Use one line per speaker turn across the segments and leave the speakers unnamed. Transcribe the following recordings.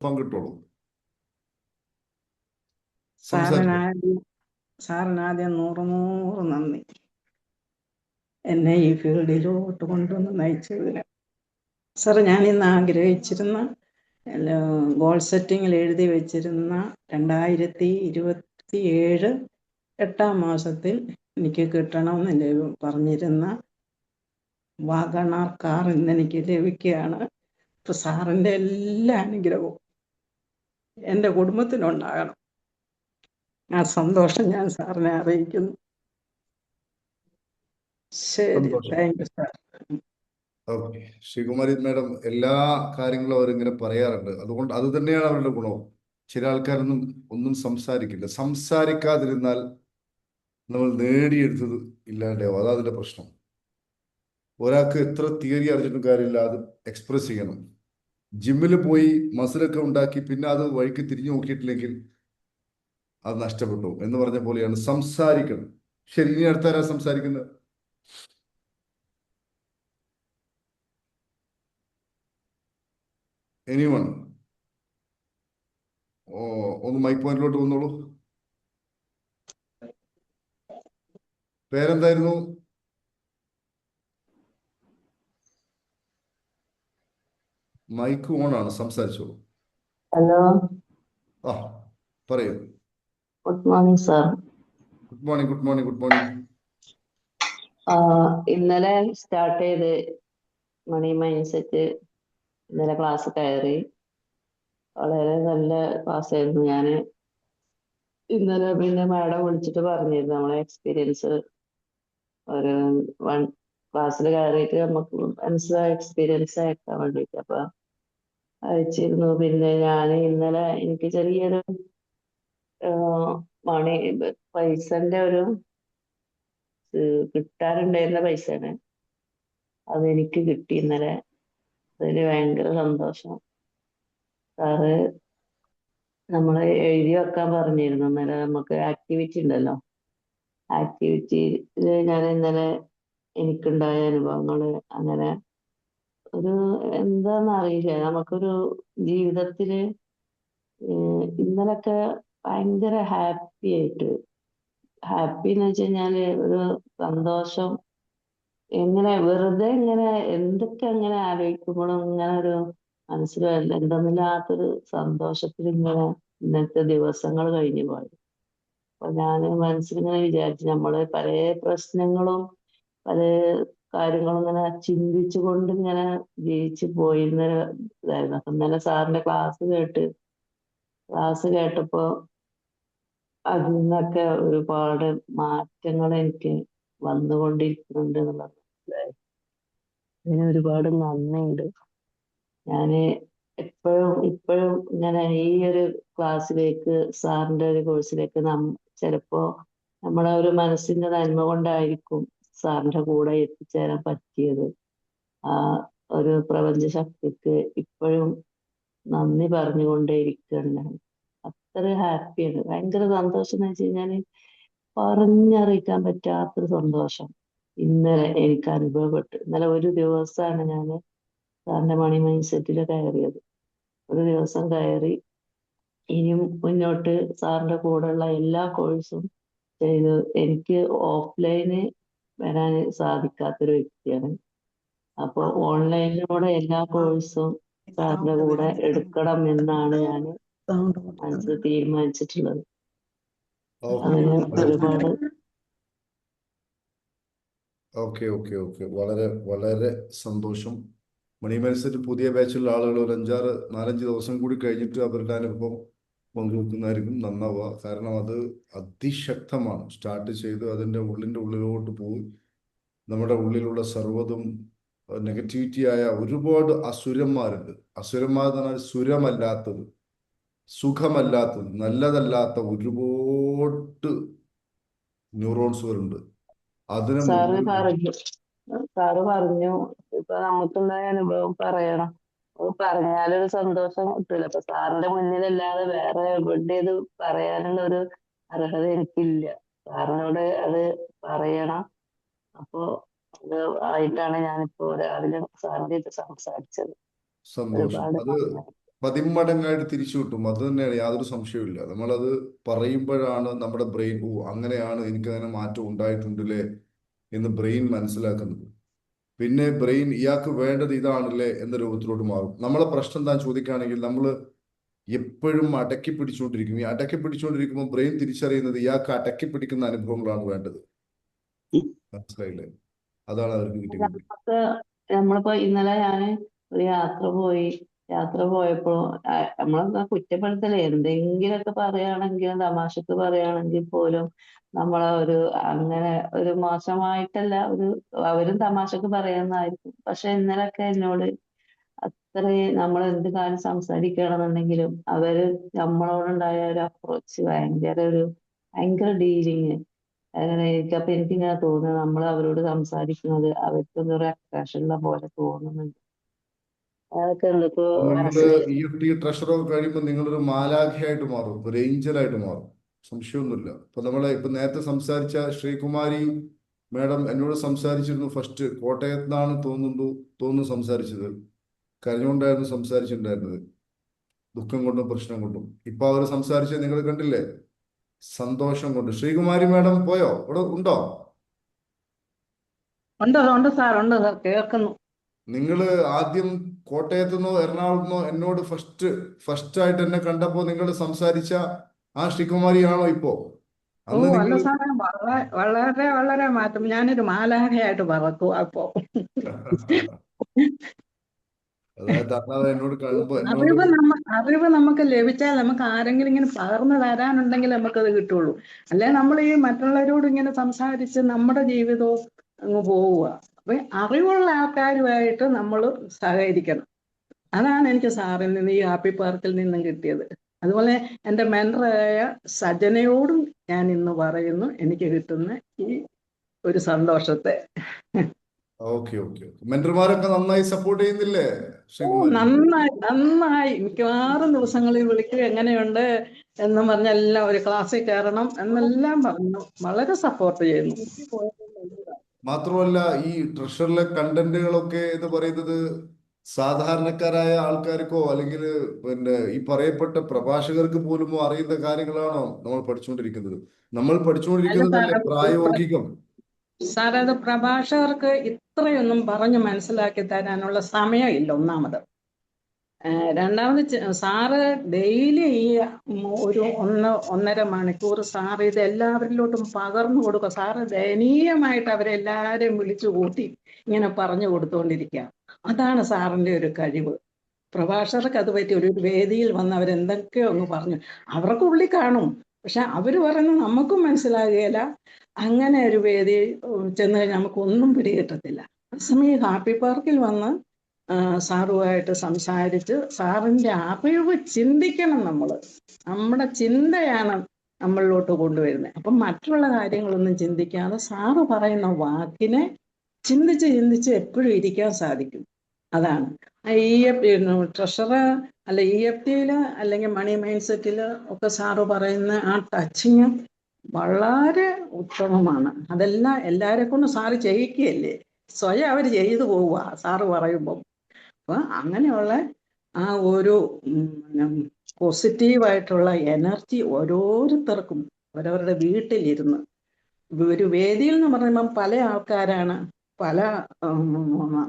പങ്കിട്ടോളൂ. സംസാരിച്ചോളൂ.
സാറിനാദ്യം 100 നന്ദി, എന്നെ ഈ ഫീൽഡിലോട്ട് കൊണ്ടുവന്ന് നയിച്ചതിന്. സാർ, ഞാൻ ഇന്ന് ആഗ്രഹിച്ചിരുന്ന ഗോൾ സെറ്റിങ്ങിൽ എഴുതി വെച്ചിരുന്ന 2027 8-ാം മാസത്തിൽ എനിക്ക് കിട്ടണമെന്ന് പറഞ്ഞിരുന്ന വാഗണാർ കാർ ഇന്ന് എനിക്ക് ലഭിക്കുകയാണ്. ഇപ്പൊ സാറിൻ്റെ എല്ലാ അനുഗ്രഹവും എൻ്റെ കുടുംബത്തിനുണ്ടാകണം. ആ സന്തോഷം ഞാൻ സാറിനെ അറിയിക്കുന്നു. ശരി, thank you sir.
Okay, Sreekumari madam എല്ലാ കാര്യങ്ങളും അവരിങ്ങനെ പറയാറുണ്ട്. അതുകൊണ്ട് അത് തന്നെയാണ് അവരുടെ ഗുണവും. ചില ആൾക്കാരൊന്നും ഒന്നും സംസാരിക്കില്ല. സംസാരിക്കാതിരുന്നാൽ നമ്മൾ നേടിയെടുത്തത് ഇല്ലാണ്ടാവും. അതാ അതിന്റെ പ്രശ്നം. ഒരാൾക്ക് എത്ര തിയറി അറിഞ്ഞിട്ടും കാര്യമില്ല, അത് എക്സ്പ്രസ് ചെയ്യണം. ജിമ്മിൽ പോയി മസിലൊക്കെ ഉണ്ടാക്കി പിന്നെ അത് വഴിക്ക് തിരിഞ്ഞു നോക്കിയിട്ടില്ലെങ്കിൽ അത് നഷ്ടപ്പെട്ടു എന്ന് പറഞ്ഞ പോലെയാണ്. സംസാരിക്കണം. ശരി, ഇനി അടുത്താരാ സംസാരിക്കുന്നത്? എനിവൺ? ഒന്ന് മൈക്ക് പോയിന്റിലോട്ട് വന്നോളൂ. പേരെന്തായിരുന്നു? മൈക്ക് ഓൺ ആണ്, സംസാരിച്ചോളൂ.
ഹലോ,
ആ, പറയൂ.
Good morning sir.
Good morning, good morning, good morning.
ഇന്നലെ സ്റ്റാർട്ട് ചെയ്ത് മണി മൈൻഡ് സെറ്റ്. ഇന്നലെ ക്ലാസ് കയറി. വളരെ നല്ല ക്ലാസ് ആയിരുന്നു. ഞാൻ ഇന്നലെ പിന്നെ മാഡം വിളിച്ചിട്ട് പറഞ്ഞിരുന്നു നമ്മളെ എക്സ്പീരിയൻസ് ഒരു ക്ലാസ്സിൽ കയറിയിട്ട് നമുക്ക് മനസ്സിലായ എക്സ്പീരിയൻസ് അയക്കാൻ വേണ്ടിയിട്ട്. അപ്പൊ അയച്ചിരുന്നു. പിന്നെ ഞാൻ ഇന്നലെ എനിക്ക് ചെറിയൊരു മണി പൈസന്റെ ഒരു കിട്ടാനുണ്ടായിരുന്ന പൈസയാണ്, അതെനിക്ക് കിട്ടി ഇന്നലെ. അതിൽ ഭയങ്കര സന്തോഷം. സാറ് നമ്മളെ എഴുതി വെക്കാൻ പറഞ്ഞിരുന്നു. ഇന്നലെ നമുക്ക് ആക്ടിവിറ്റി ഉണ്ടല്ലോ, ആക്ടിവിറ്റിയിൽ ഞാൻ ഇന്നലെ എനിക്കുണ്ടായ അനുഭവങ്ങള് അങ്ങനെ ഒരു എന്താന്ന് അറിയില്ല, നമുക്കൊരു ജീവിതത്തില് ഇന്നലൊക്കെ ഭയങ്കര ഹാപ്പി ആയിട്ട്, ഹാപ്പി എന്ന് വെച്ച് കഴിഞ്ഞാല് ഒരു സന്തോഷം. എങ്ങനെ വെറുതെ ഇങ്ങനെ എന്തൊക്കെ അങ്ങനെ ആലോചിക്കുമ്പോഴും ഇങ്ങനെ ഒരു മനസ്സിൽ എന്തെന്നില്ലാത്തൊരു സന്തോഷത്തിൽ ഇങ്ങനെ ഇന്നത്തെ ദിവസങ്ങൾ കഴിഞ്ഞു പോയി. അപ്പൊ ഞാൻ മനസ്സിലിങ്ങനെ വിചാരിച്ചു, നമ്മള് പല പ്രശ്നങ്ങളും പല കാര്യങ്ങളും ഇങ്ങനെ ചിന്തിച്ചു കൊണ്ട് ഇങ്ങനെ ജീവിച്ചു പോയിരുന്ന ഇതായിരുന്നു. അപ്പൊ ഇന്നലെ സാറിന്റെ ക്ലാസ് കേട്ടപ്പോ അതിൽ നിന്നൊക്കെ ഒരുപാട് മാറ്റങ്ങൾ എനിക്ക് വന്നുകൊണ്ടിരിക്കുന്നുണ്ട് എന്നുള്ളത് മനസ്സിലായി. അതിന് ഒരുപാട് നന്ദിയുണ്ട്. ഞാന് ഇപ്പോഴും ഇങ്ങനെ ഈ ഒരു ക്ലാസ്സിലേക്ക്, സാറിന്റെ ഒരു കോഴ്സിലേക്ക് ചിലപ്പോ നമ്മളെ ഒരു മനസ്സിന്റെ നന്മ കൊണ്ടായിരിക്കും സാറിന്റെ കൂടെ എത്തിച്ചേരാൻ പറ്റിയത്. ആ ഒരു പ്രപഞ്ച ശക്തിക്ക് ഇപ്പോഴും നന്ദി പറഞ്ഞുകൊണ്ടേയിരിക്കുകയാണ് ഞാൻ. അത്ര ഹാപ്പിയാണ്, ഭയങ്കര സന്തോഷം എന്ന് വെച്ച് കഴിഞ്ഞാല് പറഞ്ഞറിയിക്കാൻ പറ്റാത്തൊരു സന്തോഷം ഇന്നലെ എനിക്ക് അനുഭവപ്പെട്ടു. ഇന്നലെ ഒരു ദിവസമാണ് ഞാൻ സാറിന്റെ മണി മൈൻഡ് സെറ്റിൽ കയറിയത്. ഒരു ദിവസം കയറി ഇനിയും മുന്നോട്ട് സാറിന്റെ കൂടെയുള്ള എല്ലാ കോഴ്സും ചെയ്ത് എനിക്ക് ഓഫ്ലൈന് വരാൻ സാധിക്കാത്തൊരു വ്യക്തിയാണ്. അപ്പൊ ഓൺലൈനിലൂടെ എല്ലാ കോഴ്സും സാറിന്റെ കൂടെ എടുക്കണം എന്നാണ് ഞാൻ മനസ്സിൽ തീരുമാനിച്ചിട്ടുള്ളത്. അങ്ങനെ ഒരുപാട്
ഓക്കെ, ഓക്കെ, ഓക്കെ. വളരെ വളരെ സന്തോഷം. മണി മത്സരത്തിൽ പുതിയ ബാച്ചിലുള്ള ആളുകൾ ഒരു 4-5 ദിവസം കൂടി കഴിഞ്ഞിട്ട് അവരുടെ അനുഭവം പങ്കുവെക്കുന്നതായിരിക്കും നന്നാവുക. കാരണം അത് അതിശക്തമാണ്. സ്റ്റാർട്ട് ചെയ്ത് അതിൻ്റെ ഉള്ളിലോട്ട് പോയി നമ്മുടെ ഉള്ളിലുള്ള സർവ്വതും നെഗറ്റിവിറ്റിയായ ഒരുപാട് അസുരന്മാരുണ്ട്. അസുരന്മാർ എന്ന് പറഞ്ഞാൽ സുരമല്ലാത്തത്, സുഖമല്ലാത്തത്, നല്ലതല്ലാത്ത ഒരുപാട് ന്യൂറോൺസുകളുണ്ട്. അതിനെ
സാറ് പറഞ്ഞു ഇപ്പൊ നമുക്കുണ്ടായ അനുഭവം പറയണം. അത് പറഞ്ഞാലൊരു സന്തോഷം കിട്ടില്ല. അപ്പൊ സാറിന്റെ മുന്നിലല്ലാതെ വേറെ എവിടെ ഇത് പറയാനുള്ള ഒരു അർഹത എനിക്കില്ല. സാറിനോട് അത് പറയണം. അപ്പോ അത് ആയിട്ടാണ് ഞാനിപ്പോ രാവിലെ സാറിന്റെ ഇത് സംസാരിച്ചത്.
സന്തോഷം.
ഒരുപാട്
അത്
നന്ദി.
പതിന്മടങ്ങായിട്ട് തിരിച്ചു കിട്ടും. അത് തന്നെയാണ്, യാതൊരു സംശയവുമില്ല. നമ്മളത് പറയുമ്പോഴാണ് നമ്മുടെ ബ്രെയിൻ, ഓ അങ്ങനെയാണ്, എനിക്കങ്ങനെ മാറ്റം ഉണ്ടായിട്ടുണ്ടല്ലേ എന്ന് ബ്രെയിൻ മനസ്സിലാക്കുന്നത്. പിന്നെ ബ്രെയിൻ ഇയാൾക്ക് വേണ്ടത് ഇതാണല്ലേ എന്ന രൂപത്തിലോട്ട് മാറും. നമ്മളെ പ്രശ്നം എന്താ ചോദിക്കുകയാണെങ്കിൽ, നമ്മൾ എപ്പോഴും അടക്കി പിടിച്ചുകൊണ്ടിരിക്കും. ഈ അടക്കി പിടിച്ചുകൊണ്ടിരിക്കുമ്പോൾ ബ്രെയിൻ തിരിച്ചറിയുന്നത് ഇയാൾക്ക് അടക്കി പിടിക്കുന്ന അനുഭവങ്ങളാണ് വേണ്ടത്. മനസ്സിലായില്ലേ? അതാണ് അവർക്ക് കിട്ടിക്കൊണ്ടിരിക്കുന്നത്.
നമുക്ക് നമ്മളിപ്പോ ഇന്നലെ ഞാന് ഒരു യാത്ര പോയപ്പോ നമ്മളെന്താ കുറ്റപ്പെടുത്തലേ, എന്തെങ്കിലുമൊക്കെ പറയുകയാണെങ്കിൽ, തമാശക്ക് പറയുകയാണെങ്കിൽ പോലും നമ്മളെ അങ്ങനെ ഒരു മോശമായിട്ടല്ല, അവരും തമാശക്ക് പറയുന്നതായിരിക്കും. പക്ഷെ ഇന്നലെയൊക്കെ എന്നോട് അത്രയും നമ്മൾ എന്ത് കാര്യം സംസാരിക്കുകയാണെന്നുണ്ടെങ്കിലും നമ്മളോടുണ്ടായ ഒരു അപ്രോച്ച് ഭയങ്കര ഡീലിങ്. എനിക്കപ്പൊ എനിക്കിങ്ങനെ തോന്നുന്നത്, നമ്മൾ അവരോട് സംസാരിക്കുന്നത് അവർക്കൊന്നും ഒരു അട്രാക്ഷൻ ഉള്ള പോലെ തോന്നുന്നുണ്ട്. അതൊക്കെ എന്തൊക്കെ
നിങ്ങൾ
മനസ്സിലായി.
EFT ട്രഷറൊക്കെ കഴിയുമ്പോൾ നിങ്ങളൊരു മാലാഖയായിട്ട് മാറും, ഒരു ഏഞ്ചലായിട്ട് മാറും. സംശയമൊന്നുമില്ല. ഇപ്പൊ നേരത്തെ സംസാരിച്ച ശ്രീകുമാരി മാഡം എന്നോട് സംസാരിച്ചിരുന്നു. ഫസ്റ്റ് കോട്ടയത്താണ് തോന്നുന്നു സംസാരിച്ചത്. കരഞ്ഞുകൊണ്ടായിരുന്നു സംസാരിച്ചിട്ടുണ്ടായിരുന്നത്, ദുഃഖം കൊണ്ടും പ്രശ്നം കൊണ്ടും. ഇപ്പൊ അവർ സംസാരിച്ചത് നിങ്ങൾ കണ്ടില്ലേ, സന്തോഷം കൊണ്ട്. ശ്രീകുമാരി മാഡം പോയോ? ഇവിടെ ഉണ്ടോ?
ഉണ്ട് സാർ, കേൾക്കുന്നു.
നിങ്ങൾ ആദ്യം കോട്ടയത്തുനിന്നോ എറണാകുളത്തുനിന്നോ എന്നോട് ഫസ്റ്റ് ആയിട്ട് എന്നെ കണ്ടപ്പോ നിങ്ങൾ സംസാരിച്ച ആ ശ്രീകുമാരിയാണോ ഇപ്പോ?
ഓ
അന്ന്
അല്ല
നിങ്ങൾ
സാറേ, വളരെ മാറ്റം. ഞാനൊരു മാലാഖയായിട്ട് പറക്കും അപ്പോ.
അതായത് അന്ന് എന്നോട് കാണുമ്പോ എന്നോട്
അറിവ് നമുക്ക് ലഭിച്ചാൽ നമുക്ക് ആരെങ്കിലും ഇങ്ങനെ പകർന്നു തരാനുണ്ടെങ്കിൽ നമുക്കത് കിട്ടുള്ളൂ. അല്ലെ നമ്മൾ ഈ മറ്റുള്ളവരോട് ഇങ്ങനെ സംസാരിച്ച് നമ്മുടെ ജീവിതവും അങ്ങ് പോവുക. അപ്പൊ അറിവുള്ള ആൾക്കാരുമായിട്ട് നമ്മൾ സഹകരിക്കണം. അതാണ് എനിക്ക് സാറിൽ നിന്ന്, ഈ ഹാപ്പി പാർക്കിൽ നിന്നും കിട്ടിയത്. അതുപോലെ എൻ്റെ മെൻറ്ററായ സജനയോടും ഞാൻ ഇന്ന് പറയുന്നു എനിക്ക് കിട്ടുന്ന ഈ ഒരു സന്തോഷത്തെ.
ഓക്കെ. മെന്റർമാരൊക്കെ നന്നായി സപ്പോർട്ട് ചെയ്യുന്നില്ലേ
ഓ
ശ്രീകുമാരി?
നന്നായി മിക്കവാറും ദിവസങ്ങളിൽ വിളിക്കും, എങ്ങനെയുണ്ട് എന്നും പറഞ്ഞെല്ലാം, ഒരു ക്ലാസ്സിൽ കയറണം എന്നെല്ലാം പറഞ്ഞു വളരെ സപ്പോർട്ട് ചെയ്യുന്നു.
മാത്രമല്ല, ഈ ട്രഷറിലെ കണ്ടന്റുകളൊക്കെ എന്ന് പറയുന്നത് സാധാരണക്കാരായ ആൾക്കാർക്കോ അല്ലെങ്കിൽ പിന്നെ ഈ പറയപ്പെട്ട പ്രഭാഷകർക്ക് പോലും അറിയുന്ന കാര്യങ്ങളാണോ നമ്മൾ പഠിച്ചുകൊണ്ടിരിക്കുന്നത്? നമ്മൾ
അല്ല
പഠിച്ചുകൊണ്ടിരിക്കുന്നതല്ലേ പ്രായോഗികം.
സാറേ, അത് പ്രഭാഷകർക്ക് ഇത്രയൊന്നും പറഞ്ഞു മനസ്സിലാക്കി തരാനുള്ള സമയമില്ല, ഒന്നാമത്. രണ്ടാമത് സാറ് ഡെയിലി ഈ ഒരു 1.5 മണിക്കൂർ സാറ് ഇത് എല്ലാവരിലോട്ടും പകർന്നു കൊടുക്കുക. സാറ് ദയനീയമായിട്ട് അവരെല്ലാവരെയും വിളിച്ചു കൂട്ടി ഇങ്ങനെ പറഞ്ഞു കൊടുത്തുകൊണ്ടിരിക്കുക. അതാണ് സാറിൻ്റെ ഒരു കഴിവ്. പ്രഭാഷകർക്ക് അത് പറ്റി ഒരു വേദിയിൽ വന്ന് അവരെന്തൊക്കെയോ അങ്ങ് പറഞ്ഞു, അവർക്ക് ഉള്ളിൽ കാണും, പക്ഷെ അവർ പറയുന്നത് നമുക്കും മനസ്സിലാകുകയില്ല. അങ്ങനെ ഒരു വേദി ചെന്ന് കഴിഞ്ഞാൽ നമുക്കൊന്നും പിടികിട്ടത്തില്ല. അതേസമയം ഹാപ്പി പാർക്കിൽ വന്ന് സാറുമായിട്ട് സംസാരിച്ച് സാറിൻ്റെ അറിവ് ചിന്തിക്കണം. നമ്മുടെ ചിന്തയാണ് നമ്മളിലോട്ട് കൊണ്ടുവരുന്നത്. അപ്പം മറ്റുള്ള കാര്യങ്ങളൊന്നും ചിന്തിക്കാതെ സാറ് പറയുന്ന വാക്കിനെ ചിന്തിച്ച് എപ്പോഴും ഇരിക്കാൻ സാധിക്കും. അതാണ് ട്രഷറർ അല്ല, EFT അല്ലെങ്കിൽ മണി മൈൻഡ് സെറ്റിൽ ഒക്കെ സാറ് പറയുന്ന ആ ടച്ചിങ് വളരെ ഉത്തമമാണ്. അതെല്ലാം എല്ലാവരെ കൊണ്ടും സാറ് ചെയ്യിക്കുകയല്ലേ, സ്വയം അവർ ചെയ്തു പോവുക സാറ് പറയുമ്പം. അപ്പൊ അങ്ങനെയുള്ള ആ ഒരു പോസിറ്റീവായിട്ടുള്ള എനർജി ഓരോരുത്തർക്കും അവരവരുടെ വീട്ടിലിരുന്ന്, ഒരു വേദിയിൽ എന്ന് പറയുമ്പം പല ആൾക്കാരാണ്, പല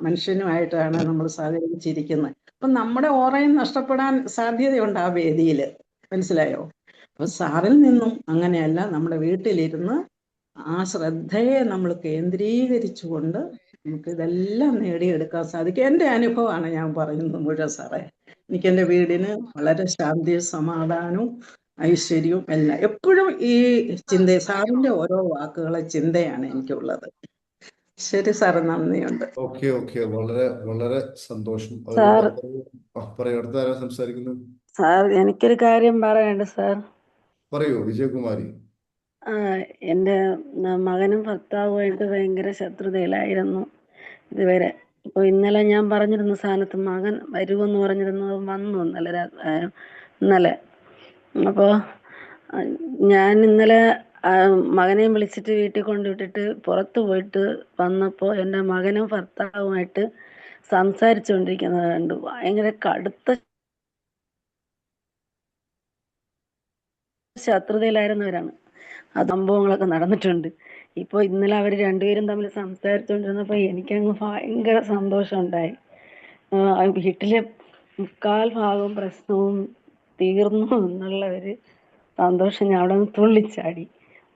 മനുഷ്യനുമായിട്ടാണ് നമ്മൾ സഹകരിച്ചിരിക്കുന്നത്. അപ്പം നമ്മുടെ ഓറയും നഷ്ടപ്പെടാൻ സാധ്യതയുണ്ട് ആ വേദിയിൽ. മനസ്സിലായോ? അപ്പൊ സാറിൽ നിന്നും അങ്ങനെയല്ല, നമ്മുടെ വീട്ടിലിരുന്ന് ആ ശ്രദ്ധയെ നമ്മൾ കേന്ദ്രീകരിച്ചുകൊണ്ട് നമുക്ക് ഇതെല്ലാം നേടിയെടുക്കാൻ സാധിക്കും. എൻ്റെ അനുഭവമാണ് ഞാൻ പറയുന്നത് മുഴുവൻ സാറേ. എനിക്ക് എൻ്റെ വീടിന് വളരെ ശാന്തിയും സമാധാനവും ഐശ്വര്യവും എല്ലാം എപ്പോഴും ഈ സാറിൻ്റെ ഓരോ വാക്കുകളെ ചിന്തയാണ് എനിക്കുള്ളത്. ശരി സാറ്, നന്ദിയുണ്ട്.
ഓക്കെ. വളരെ വളരെ സന്തോഷം.
സാർ
പറയൂ, അടുത്ത ആരാ സംസാരിക്കുന്നത്?
സാർ എനിക്കൊരു കാര്യം പറയാനുണ്ട് സാർ.
പറയൂ വിജയകുമാരി.
എൻ്റെ മകനും ഭർത്താവുമായിട്ട് ഭയങ്കര ശത്രുതയിലായിരുന്നു ഇതുവരെ. ഇപ്പോൾ ഇന്നലെ ഞാൻ പറഞ്ഞിരുന്ന സ്ഥാനത്ത് മകൻ വരുമെന്ന് പറഞ്ഞിരുന്നത് വന്നു ഇന്നലെ. അപ്പോൾ ഞാൻ ഇന്നലെ മകനെയും വിളിച്ചിട്ട് വീട്ടിൽ കൊണ്ടുവിട്ടിട്ട് പുറത്ത് പോയിട്ട് വന്നപ്പോൾ എൻ്റെ മകനും ഭർത്താവുമായിട്ട് സംസാരിച്ചുകൊണ്ടിരിക്കുന്നത് കണ്ടു. ഭയങ്കര കടുത്ത
ശത്രുതയിലായിരുന്നവരാണ്. ആ സംഭവങ്ങളൊക്കെ നടന്നിട്ടുണ്ട്. ഇപ്പോൾ ഇന്നലെ അവർ രണ്ടുപേരും തമ്മിൽ സംസാരിച്ചുകൊണ്ടിരുന്നപ്പോൾ എനിക്കങ്ങ് ഭയങ്കര സന്തോഷം ഉണ്ടായി. വീട്ടിലെ 3/4 പ്രശ്നവും തീർന്നു എന്നുള്ള ഒരു സന്തോഷം. ഞാൻ അവിടെ നിന്ന് തുള്ളിച്ചാടി.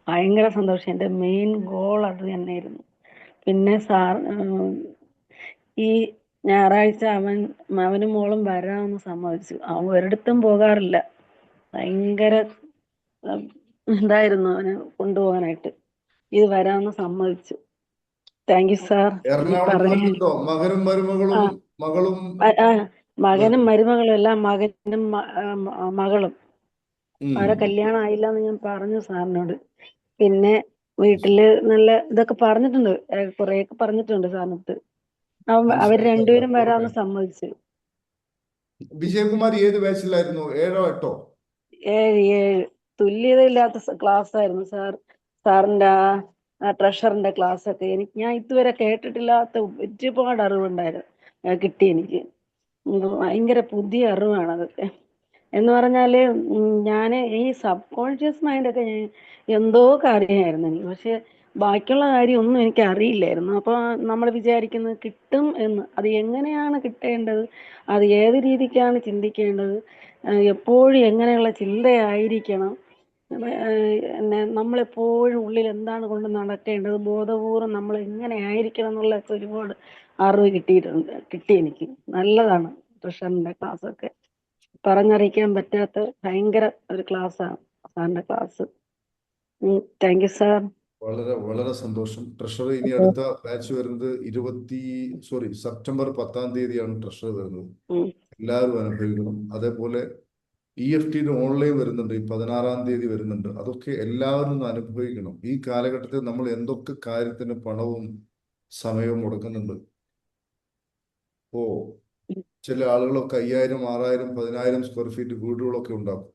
ഭയങ്കര സന്തോഷം. എൻ്റെ മെയിൻ ഗോൾ അത് തന്നെയായിരുന്നു. പിന്നെ ഈ ഞായറാഴ്ച അവനും മോളും വരാമെന്ന് സമ്മതിച്ചു. അവൻ ഒരിടത്തും പോകാറില്ല. ഭയങ്കര ഇതായിരുന്നു അവന് കൊണ്ടുപോകാനായിട്ട്. ഇത് വരാമെന്ന് സമ്മതിച്ചു. Thank you sir. ഇനി
എറണാകുളത്ത്
പറയാൻ
വരുന്നുണ്ടോ? മകനും മരുമകളും
ആ
മകളും
ആ, മകനും മരുമകളും എല്ലാം, മകനും മകളും അവരെ കല്യാണം ആയില്ല എന്ന് ഞാൻ പറഞ്ഞു സാറിനോട്. പിന്നെ വീട്ടില് നല്ല ഇതൊക്കെ പറഞ്ഞിട്ടുണ്ട്, കുറെയൊക്കെ പറഞ്ഞിട്ടുണ്ട് സാറിനടുത്ത്. അവർ രണ്ടുപേരും വരാമെന്ന് സമ്മതിച്ചു.
വിജയകുമാർ ഏത് ബാച്ചിലായിരുന്നു? 7ഓ 8ഓ?
7 തുല്യതയില്ലാത്ത ക്ലാസ് ആയിരുന്നു സാർ. സാറിന്റെ ആ ട്രഷറിന്റെ ക്ലാസ് ഒക്കെ ഞാൻ ഇതുവരെ കേട്ടിട്ടില്ലാത്ത ഒരുപാട് അറിവുണ്ടായിരുന്നു, കിട്ടി എനിക്ക്. ഭയങ്കര പുതിയ അറിവാണ് അതൊക്കെ. എന്ന് പറഞ്ഞാല് ഞാൻ ഈ സബ് കോൺഷ്യസ് മൈൻഡൊക്കെ എന്തോ കാര്യമായിരുന്നു എനിക്ക്, പക്ഷെ ബാക്കിയുള്ള കാര്യം ഒന്നും എനിക്ക് അറിയില്ലായിരുന്നു. അപ്പോൾ നമ്മൾ വിചാരിക്കുന്നത് കിട്ടും എന്ന്, അത് എങ്ങനെയാണ് കിട്ടേണ്ടത്, അത് ഏത് രീതിക്കാണ് ചിന്തിക്കേണ്ടത്, എപ്പോഴും എങ്ങനെയുള്ള ചിന്തയായിരിക്കണം, നമ്മളെപ്പോഴും ഉള്ളിൽ എന്താണ് കൊണ്ട് നടക്കേണ്ടത്, ബോധപൂർവം നമ്മൾ എങ്ങനെ ആയിരിക്കണം എന്നുള്ള ഒരുപാട് അറിവ് കിട്ടി എനിക്ക്. നല്ലതാണ് ട്രഷറിന്റെ ക്ലാസ്സൊക്കെ. പറഞ്ഞറിയിക്കാൻ പറ്റാത്ത ഭയങ്കര ഒരു ക്ലാസ്സാണ് സാറിന്റെ ക്ലാസ്. Thank you sir.
വളരെ വളരെ സന്തോഷം. ട്രഷർ ഇനി അടുത്ത ബാച്ച് വരുന്നത് സെപ്റ്റംബർ 10-ാം തീയതിയാണ് ട്രഷർ വരുന്നത്. എല്ലാവരും അനുഭവിക്കണം. അതേപോലെ EFT ഓൺലൈൻ വരുന്നുണ്ട്, 16-ാം തീയതി വരുന്നുണ്ട്. അതൊക്കെ എല്ലാവരും ഒന്ന് അനുഭവിക്കണം. ഈ കാലഘട്ടത്തിൽ നമ്മൾ എന്തൊക്കെ കാര്യത്തിന് പണവും സമയവും മുടക്കുന്നുണ്ട്. ചില ആളുകളൊക്കെ 5000, 6000, 10000 സ്ക്വയർ ഫീറ്റ് വീടുകളൊക്കെ ഉണ്ടാക്കും.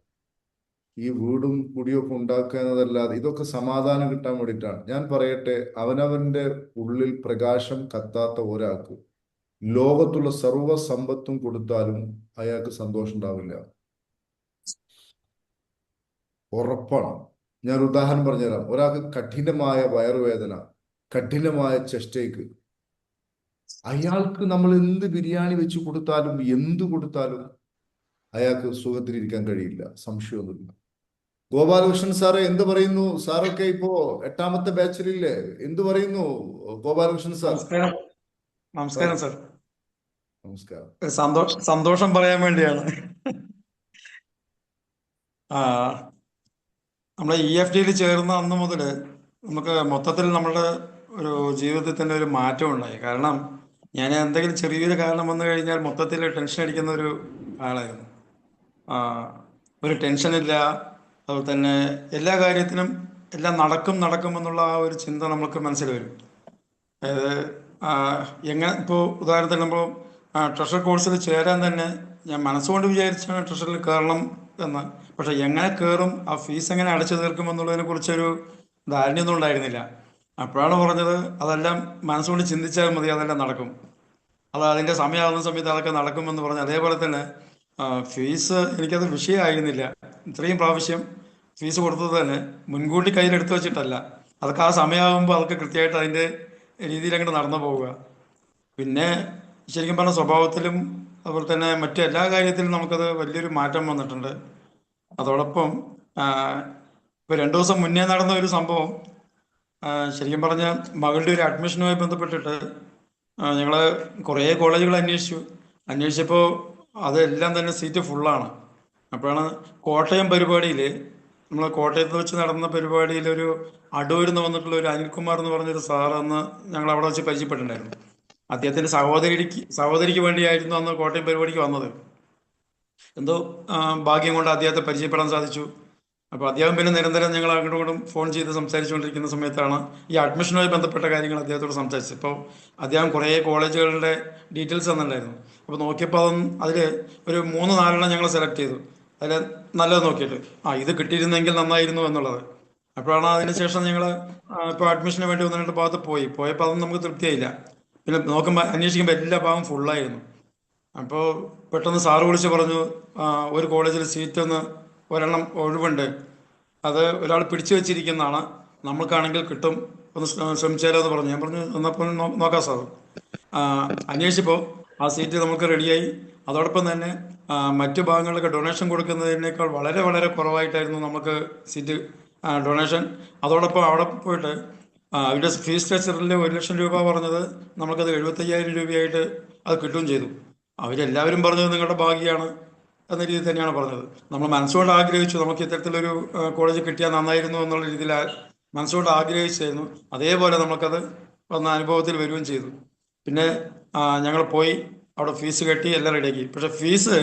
ഈ വീടും കുടിയൊക്കെ ഉണ്ടാക്കുക എന്നതല്ലാതെ ഇതൊക്കെ സമാധാനം കിട്ടാൻ വേണ്ടിയിട്ടാണ്. ഞാൻ പറയട്ടെ, അവനവന്റെ ഉള്ളിൽ പ്രകാശം കത്താത്ത ഒരാൾക്ക് ലോകത്തുള്ള സർവ്വ സമ്പത്തും കൊടുത്താലും അയാൾക്ക് സന്തോഷം ഉണ്ടാവില്ല. ഉറപ്പാണ്. ഞാൻ ഉദാഹരണം പറഞ്ഞുതരാം. ഒരാൾക്ക് കഠിനമായ വയറുവേദന, കഠിനമായ ചെസ്റ്റേക്ക്, അയാൾക്ക് നമ്മൾ എന്ത് ബിരിയാണി വെച്ച് കൊടുത്താലും എന്ത് കൊടുത്താലും അയാൾക്ക് സുഖത്തിലിരിക്കാൻ കഴിയില്ല, സംശയമൊന്നുമില്ല. ഗോപാലകൃഷ്ണൻ സാറ് എന്ത് പറയുന്നു? സാറൊക്കെ ഇപ്പോ 8ാമത്തെ ബാച്ചിലില്ലേ? എന്ത് പറയുന്നു ഗോപാലകൃഷ്ണൻ സാർ?
നമസ്കാരം സാർ.
നമസ്കാരം.
സന്തോഷം പറയാൻ വേണ്ടിയാണ്. നമ്മൾ EFTയിൽ ചേർന്ന അന്ന് മുതൽ നമുക്ക് മൊത്തത്തിൽ നമ്മുടെ ഒരു ജീവിതത്തിൽ തന്നെ ഒരു മാറ്റം ഉണ്ടായി. കാരണം ഞാൻ എന്തെങ്കിലും ചെറിയൊരു കാരണം വന്നു കഴിഞ്ഞാൽ മൊത്തത്തിൽ ടെൻഷൻ അടിക്കുന്ന ഒരു ആളായിരുന്നു. ഒരു ടെൻഷനില്ല. അതുപോലെ തന്നെ എല്ലാ കാര്യത്തിനും എല്ലാം നടക്കുമെന്നുള്ള ആ ഒരു ചിന്ത നമുക്ക് മനസ്സിൽ വരും. അതായത് എങ്ങനെ ഇപ്പോൾ ഉദാഹരണത്തിന് നമ്മൾ ട്രഷർ കോഴ്സിൽ ചേരാൻ തന്നെ ഞാൻ മനസ്സുകൊണ്ട് വിചാരിച്ചാണ് ട്രഷറിൽ കയറണം എന്ന്. പക്ഷെ എങ്ങനെ കയറും, ആ ഫീസ് എങ്ങനെ അടച്ചു തീർക്കുമെന്നുള്ളതിനെ കുറിച്ചൊരു ധാരണയൊന്നും ഉണ്ടായിരുന്നില്ല. അപ്പോഴാണ് പറഞ്ഞത് അതെല്ലാം മനസ്സുകൊണ്ട് ചിന്തിച്ചാൽ മതി, അതെല്ലാം നടക്കും, അത് അതിൻ്റെ സമയമാകുന്ന സമയത്ത് അതൊക്കെ നടക്കുമെന്ന് പറഞ്ഞു. അതേപോലെ തന്നെ ഫീസ് എനിക്കത് വിഷയമായിരുന്നില്ല. ഇത്രയും പ്രാവശ്യം ഫീസ് കൊടുത്തത് തന്നെ മുൻകൂട്ടി കയ്യിലെടുത്ത് വെച്ചിട്ടല്ല, അതൊക്കെ ആ സമയമാകുമ്പോൾ അതൊക്കെ കൃത്യമായിട്ട് അതിൻ്റെ രീതിയിൽ അങ്ങോട്ട് നടന്നു പോവുക. പിന്നെ ശരിക്കും പറഞ്ഞ സ്വഭാവത്തിലും അതുപോലെ തന്നെ മറ്റു എല്ലാ കാര്യത്തിലും നമുക്കത് വലിയൊരു മാറ്റം വന്നിട്ടുണ്ട്. അതോടൊപ്പം ഇപ്പോൾ 2 ദിവസം മുന്നേ നടന്ന ഒരു സംഭവം, ശരിക്കും പറഞ്ഞാൽ മകളുടെ ഒരു അഡ്മിഷനുമായി ബന്ധപ്പെട്ടിട്ട് ഞങ്ങൾ കുറേ കോളേജുകൾ അന്വേഷിച്ചപ്പോൾ അതെല്ലാം തന്നെ സീറ്റ് ഫുള്ളാണ്. അപ്പോഴാണ് കോട്ടയം പരിപാടിയിൽ, നമ്മൾ കോട്ടയത്ത് വെച്ച് നടന്ന പരിപാടിയിൽ ഒരു അടൂരിൽ നിന്ന് വന്നിട്ടുള്ള ഒരു അനിൽകുമാർ എന്ന് പറഞ്ഞൊരു സാർ അന്ന് ഞങ്ങൾ അവിടെ വെച്ച് പരിചയപ്പെട്ടിട്ടുണ്ടായിരുന്നു. അദ്ദേഹത്തിൻ്റെ സഹോദരിക്ക് വേണ്ടിയായിരുന്നു അന്ന് കോട്ടയം പരിപാടിക്ക് വന്നത്. എന്തോ ഭാഗ്യം കൊണ്ട് അദ്ദേഹത്തെ പരിചയപ്പെടാൻ സാധിച്ചു. അപ്പോൾ അദ്ദേഹം പിന്നെ നിരന്തരം ഞങ്ങൾ അങ്ങോട്ടും ഇങ്ങോട്ടും ഫോൺ ചെയ്ത് സംസാരിച്ചുകൊണ്ടിരിക്കുന്ന സമയത്താണ് ഈ അഡ്മിഷനുമായി ബന്ധപ്പെട്ട കാര്യങ്ങൾ അദ്ദേഹത്തോട് സംസാരിച്ചത്. ഇപ്പോൾ അദ്ദേഹം കുറേ കോളേജുകളുടെ ഡീറ്റെയിൽസ് തന്നിട്ടുണ്ടായിരുന്നു. അപ്പോൾ നോക്കിയപ്പോൾ അതിൽ ഒരു 3-4 ഞങ്ങൾ സെലക്ട് ചെയ്തു. അതിൽ നല്ലത് നോക്കിയിട്ട് ഇത് കിട്ടിയിരുന്നെങ്കിൽ നന്നായിരുന്നു എന്നുള്ളത്. അപ്പോഴാണ് അതിനുശേഷം ഞങ്ങൾ ഇപ്പോൾ അഡ്മിഷന് വേണ്ടി 1-2 ഭാഗത്ത് പോയപ്പോൾ അതൊന്നും നമുക്ക് തൃപ്തിയായില്ല. പിന്നെ അന്വേഷിക്കുമ്പോൾ എല്ലാ ഭാഗവും ഫുള്ളായിരുന്നു. അപ്പോൾ പെട്ടെന്ന് സാറ് വിളിച്ച് പറഞ്ഞു, ഒരു കോളേജിൽ ഒരെണ്ണം ഒഴിവുണ്ട്, അത് ഒരാൾ പിടിച്ചു വെച്ചിരിക്കുന്നതാണ്, നമുക്കാണെങ്കിൽ കിട്ടും, ഒന്ന് ശ്രമിച്ചാലോ എന്ന് പറഞ്ഞു. ഞാൻ പറഞ്ഞു എന്നപ്പോൾ നോക്കാം സാർ. അന്വേഷിച്ചപ്പോൾ ആ സീറ്റ് നമുക്ക് റെഡിയായി. അതോടൊപ്പം തന്നെ മറ്റു ഭാഗങ്ങളിലൊക്കെ ഡൊണേഷൻ കൊടുക്കുന്നതിനേക്കാൾ വളരെ വളരെ കുറവായിട്ടായിരുന്നു നമുക്ക് സീറ്റ് ഡൊണേഷൻ. അതോടൊപ്പം അവിടെ പോയിട്ട് അവരുടെ ഫീസ് സ്ട്രക്ചറിൽ 1,00,000 രൂപ പറഞ്ഞത് നമുക്കത് 75,000 രൂപയായിട്ട് അത് കിട്ടുകയും ചെയ്തു. അവരെല്ലാവരും പറഞ്ഞത് നിങ്ങളുടെ ഭാഗ്യമാണ് എന്ന രീതിയിൽ തന്നെയാണ് പറഞ്ഞത്. നമ്മൾ മനസ്സുകൊണ്ട് ആഗ്രഹിച്ചു നമുക്ക് ഇത്തരത്തിലൊരു കോളേജ് കിട്ടിയാൽ നന്നായിരുന്നു എന്നുള്ള രീതിയിൽ മനസ്സുകൊണ്ട് ആഗ്രഹിച്ചായിരുന്നു. അതേപോലെ നമുക്കത് വന്ന അനുഭവത്തിൽ വരികയും ചെയ്തു. പിന്നെ ഞങ്ങൾ പോയി അവിടെ ഫീസ് കെട്ടി എല്ലാം റെഡിയാക്കി. പക്ഷേ ഫീസ്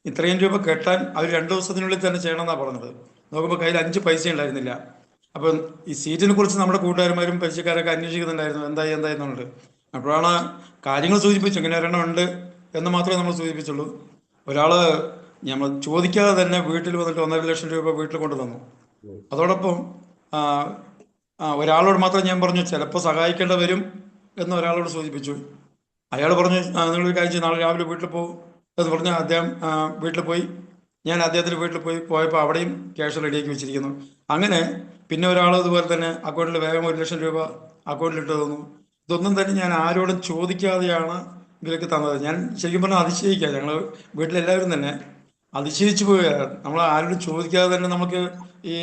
ഇത്രയും രൂപ കെട്ടാൻ അവർ 2 ദിവസത്തിനുള്ളിൽ തന്നെ ചെയ്യണമെന്നാണ് പറഞ്ഞത്. നോക്കുമ്പോൾ കയ്യിൽ 5 പൈസ ഉണ്ടായിരുന്നില്ല. അപ്പം ഈ സീറ്റിനെ കുറിച്ച് നമ്മുടെ കൂട്ടുകാരന്മാരും പരിചയക്കാരൊക്കെ അന്വേഷിക്കുന്നുണ്ടായിരുന്നു എന്തായെന്നുള്ളത്. അപ്പോഴാണ് കാര്യങ്ങൾ സൂചിപ്പിച്ചു, ഇങ്ങനെ ഒരെണ്ണം ഉണ്ട് എന്ന് മാത്രമേ നമ്മൾ സൂചിപ്പിച്ചുള്ളൂ. ഒരാൾ നമ്മൾ ചോദിക്കാതെ തന്നെ വീട്ടിൽ വന്നിട്ട് 1,50,000 രൂപ വീട്ടിൽ കൊണ്ടു തന്നു. അതോടൊപ്പം ഒരാളോട് മാത്രം ഞാൻ പറഞ്ഞു ചിലപ്പോൾ സഹായിക്കേണ്ട വരും എന്ന് ഒരാളോട് സൂചിപ്പിച്ചു. അയാൾ പറഞ്ഞു നിങ്ങളൊരു കാര്യം ചെയ്യും, നാളെ രാവിലെ വീട്ടിൽ പോകും എന്ന് പറഞ്ഞ് അദ്ദേഹം വീട്ടിൽ പോയി. ഞാൻ അദ്ദേഹത്തിൻ്റെ വീട്ടിൽ പോയപ്പോൾ അവിടെയും ക്യാഷ് റെഡിയാക്കി വെച്ചിരിക്കുന്നു. അങ്ങനെ പിന്നെ ഒരാൾ ഇതുപോലെ തന്നെ അക്കൗണ്ടിൽ വേഗം 1,00,000 രൂപ അക്കൗണ്ടിലിട്ട് തന്നു. ഇതൊന്നും തന്നെ ഞാൻ ആരോടും ചോദിക്കാതെയാണ് ഇവർക്ക് തന്നത്. ഞാൻ ശരിക്കും പറഞ്ഞാൽ അതിശയിക്കുക, ഞങ്ങൾ വീട്ടിലെല്ലാവരും തന്നെ അതിശയിച്ചു പോവുകയാണ്. നമ്മൾ ആരോടും ചോദിക്കാതെ തന്നെ നമുക്ക് ഈ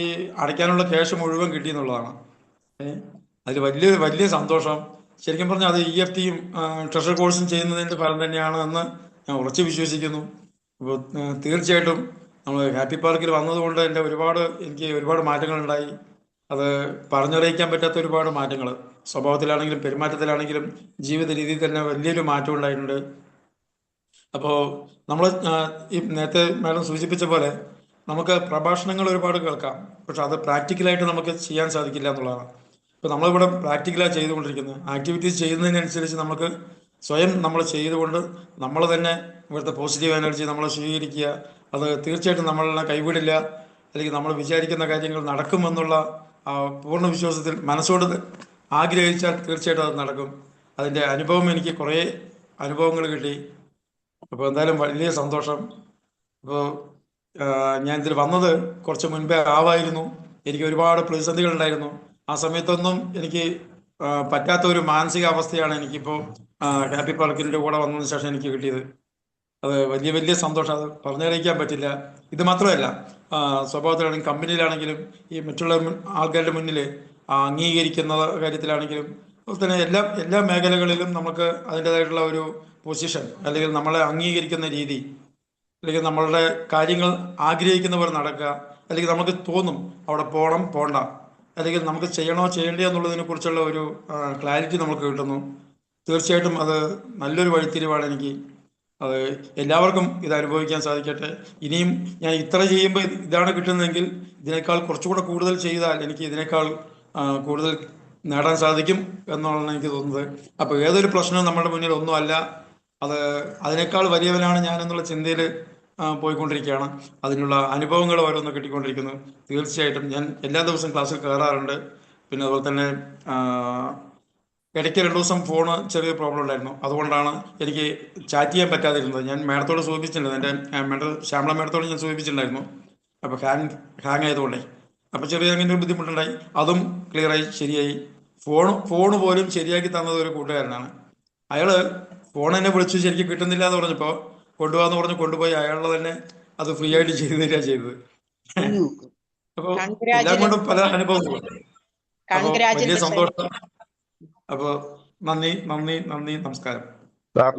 അടയ്ക്കാനുള്ള ക്യാഷ് മുഴുവൻ കിട്ടിയെന്നുള്ളതാണ്. അതിൽ വലിയ വലിയ സന്തോഷം. ശരിക്കും പറഞ്ഞാൽ അത് EFTയും ട്രഷർ കോഴ്സും ചെയ്യുന്നതിൻ്റെ ഫലം തന്നെയാണ് എന്ന് ഞാൻ ഉറച്ചു വിശ്വസിക്കുന്നു. അപ്പോൾ തീർച്ചയായിട്ടും നമ്മൾ ഹാപ്പി പാർക്കിൽ വന്നതുകൊണ്ട് എനിക്ക് ഒരുപാട് മാറ്റങ്ങളുണ്ടായി. അത് പറഞ്ഞറിയിക്കാൻ പറ്റാത്ത ഒരുപാട് മാറ്റങ്ങൾ, സ്വഭാവത്തിലാണെങ്കിലും പെരുമാറ്റത്തിലാണെങ്കിലും ജീവിത രീതിയിൽ തന്നെ വലിയൊരു മാറ്റം ഉണ്ടായിട്ടുണ്ട്. അപ്പോൾ നമ്മൾ ഈ നേരത്തെ മാഡം സൂചിപ്പിച്ച പോലെ നമുക്ക് പ്രഭാഷണങ്ങൾ ഒരുപാട് കേൾക്കാം, പക്ഷെ അത് പ്രാക്ടിക്കലായിട്ട് നമുക്ക് ചെയ്യാൻ സാധിക്കില്ല എന്നുള്ളതാണ്. ഇപ്പോൾ നമ്മളിവിടെ പ്രാക്ടിക്കലായി ചെയ്തുകൊണ്ടിരിക്കുന്നത്, ആക്ടിവിറ്റീസ് ചെയ്യുന്നതിനനുസരിച്ച് നമുക്ക് സ്വയം നമ്മൾ ചെയ്തുകൊണ്ട് നമ്മൾ തന്നെ ഇവിടുത്തെ പോസിറ്റീവ് എനർജി നമ്മൾ സ്വീകരിക്കുക. അത് തീർച്ചയായിട്ടും നമ്മളെ കൈവിടില്ല, അല്ലെങ്കിൽ നമ്മൾ വിചാരിക്കുന്ന കാര്യങ്ങൾ നടക്കുമെന്നുള്ള പൂർണ്ണ വിശ്വാസത്തിൽ മനസ്സോട് ആഗ്രഹിച്ചാൽ തീർച്ചയായിട്ടും അത് നടക്കും. അതിൻ്റെ അനുഭവം എനിക്ക് കുറേ അനുഭവങ്ങൾ കിട്ടി. അപ്പോൾ എന്തായാലും വലിയ സന്തോഷം. അപ്പോൾ ഞാൻ ഇതിൽ വന്നത് കുറച്ച് മുൻപേ ആവായിരുന്നു. എനിക്ക് ഒരുപാട് പ്രതിസന്ധികൾ ഉണ്ടായിരുന്നു. ആ സമയത്തൊന്നും എനിക്ക് പറ്റാത്ത ഒരു മാനസിക അവസ്ഥയാണ് എനിക്കിപ്പോൾ ഹാപ്പി പാർക്കിൻ്റെ കൂടെ വന്നതിന് ശേഷം എനിക്ക് കിട്ടിയത്. അത് വലിയ വലിയ സന്തോഷം, അത് പറഞ്ഞറിയിക്കാൻ പറ്റില്ല. ഇത് മാത്രമല്ല, സ്വഭാവത്തിലാണെങ്കിലും കമ്പനിയിലാണെങ്കിലും ഈ മറ്റുള്ള ആൾക്കാരുടെ മുന്നിൽ അംഗീകരിക്കുന്ന കാര്യത്തിലാണെങ്കിലും അതുപോലെ തന്നെ എല്ലാ മേഖലകളിലും നമുക്ക് അതിൻ്റെതായിട്ടുള്ള ഒരു പൊസിഷൻ, അല്ലെങ്കിൽ നമ്മളെ അംഗീകരിക്കുന്ന രീതി, അല്ലെങ്കിൽ നമ്മളുടെ കാര്യങ്ങൾ ആഗ്രഹിക്കുന്ന പോലെ നടക്കുക, അല്ലെങ്കിൽ നമുക്ക് തോന്നും അവിടെ പോകണം പോണ്ട, അല്ലെങ്കിൽ നമുക്ക് ചെയ്യണോ ചെയ്യേണ്ടയോ എന്നുള്ളതിനെ കുറിച്ചുള്ള ഒരു ക്ലാരിറ്റി നമുക്ക് കിട്ടുന്നു. തീർച്ചയായിട്ടും അത് നല്ലൊരു വഴിത്തിരിവാണ് എനിക്ക്. അത് എല്ലാവർക്കും ഇത് അനുഭവിക്കാൻ സാധിക്കട്ടെ. ഇനിയും ഞാൻ ഇത്ര ചെയ്യുമ്പോൾ ഇതാണ് കിട്ടുന്നതെങ്കിൽ ഇതിനേക്കാൾ കുറച്ചുകൂടെ കൂടുതൽ ചെയ്താൽ എനിക്ക് ഇതിനേക്കാൾ കൂടുതൽ നേടാൻ സാധിക്കും എന്നുള്ളതാണ് എനിക്ക് തോന്നുന്നത്. അപ്പോൾ ഏതൊരു പ്രശ്നവും നമ്മുടെ മുന്നിൽ ഒന്നുമല്ല, അതിനേക്കാൾ വലിയവനാണ് ഞാൻ എന്നുള്ള ചിന്തയിൽ പോയിക്കൊണ്ടിരിക്കുകയാണ്. അതിനുള്ള അനുഭവങ്ങൾ ഓരോന്ന് കിട്ടിക്കൊണ്ടിരിക്കുന്നു. തീർച്ചയായിട്ടും ഞാൻ എല്ലാ ദിവസവും ക്ലാസ്സിൽ കയറാറുണ്ട്. പിന്നെ അതുപോലെ തന്നെ ഇടയ്ക്ക് 2 ദിവസം ഫോണ് ചെറിയ പ്രോബ്ലം ഉണ്ടായിരുന്നു. അതുകൊണ്ടാണ് എനിക്ക് ചാറ്റ് ചെയ്യാൻ പറ്റാതിരുന്നത്. ഞാൻ മാഡത്തോട് സൂചിപ്പിച്ചിട്ടുണ്ട്, എൻ്റെ ശ്യാമള മാഡത്തോട് ഞാൻ സൂചിപ്പിച്ചിട്ടുണ്ടായിരുന്നു. അപ്പോൾ ഹാങ് ആയതുകൊണ്ടേ അപ്പോൾ ചെറിയ അങ്ങനെ ഒരു ബുദ്ധിമുട്ടുണ്ടായി. അതും ക്ലിയറായി, ശരിയായി. ഫോണ് പോലും ശരിയാക്കി തന്നത് ഒരു കൂട്ടുകാരനാണ്. അയാൾ ഫോൺ എന്നെ വിളിച്ചു, ശരിക്കും കിട്ടുന്നില്ല എന്ന് പറഞ്ഞപ്പോൾ കൊണ്ടുപോകാന്ന് പറഞ്ഞ് കൊണ്ടുപോയി അയാളുടെ തന്നെ അത് ഫ്രീ ആയിട്ട് ചെയ്തു തരിക ചെയ്തത്. അപ്പോൾ എല്ലാം കൊണ്ടും പല അനുഭവങ്ങളും. അപ്പോൾ വലിയ സന്തോഷം. അപ്പോൾ നന്ദി, നമസ്കാരം.
Thank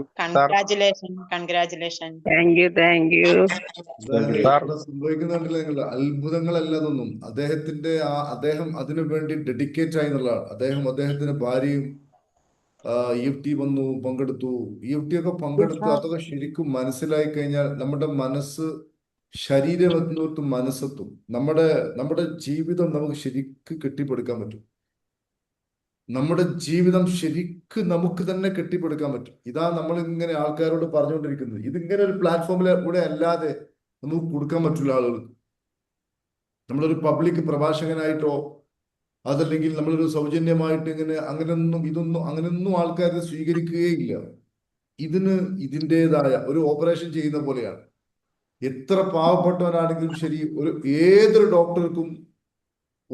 you.
സംഭവിക്കുന്നുണ്ടല്ലോ നിങ്ങൾ, അത്ഭുതങ്ങളല്ല ഇതൊന്നും. അദ്ദേഹം അതിനു വേണ്ടി ഡെഡിക്കേറ്റ് ആയി എന്നുള്ളതാണ്. അദ്ദേഹത്തിന്റെ ഭാര്യയും EFT വന്നു, പങ്കെടുത്തു. EFT ഒക്കെ പങ്കെടുത്ത് അതൊക്കെ ശരിക്കും മനസ്സിലായി കഴിഞ്ഞാൽ നമ്മുടെ മനസ്സ്, ശരീരം എത്തുന്നോർത്ത് മനസ്സെത്തും. നമ്മുടെ ജീവിതം നമുക്ക് ശരിക്ക് കെട്ടിപ്പടുക്കാൻ പറ്റും. നമ്മുടെ ജീവിതം ശരിക്കും നമുക്ക് തന്നെ കെട്ടിപ്പടുക്കാൻ പറ്റും. ഇതാ നമ്മൾ ഇങ്ങനെ ആൾക്കാരോട് പറഞ്ഞുകൊണ്ടിരിക്കുന്നത്. ഇതിങ്ങനെ ഒരു പ്ലാറ്റ്ഫോമിലൂടെ അല്ലാതെ നമുക്ക് കൊടുക്കാൻ പറ്റില്ല ആളുകൾക്ക്. നമ്മളൊരു പബ്ലിക് പ്രഭാഷകനായിട്ടോ അതല്ലെങ്കിൽ നമ്മളൊരു സൗജന്യമായിട്ട് അങ്ങനെയൊന്നും ആൾക്കാർ സ്വീകരിക്കുകയില്ല. ഇതിൻ്റെതായ ഒരു ഓപ്പറേഷൻ ചെയ്യുന്ന പോലെയാണ്. എത്ര പാവപ്പെട്ടവരാണെങ്കിലും ശരി, ഏതൊരു ഡോക്ടർക്കും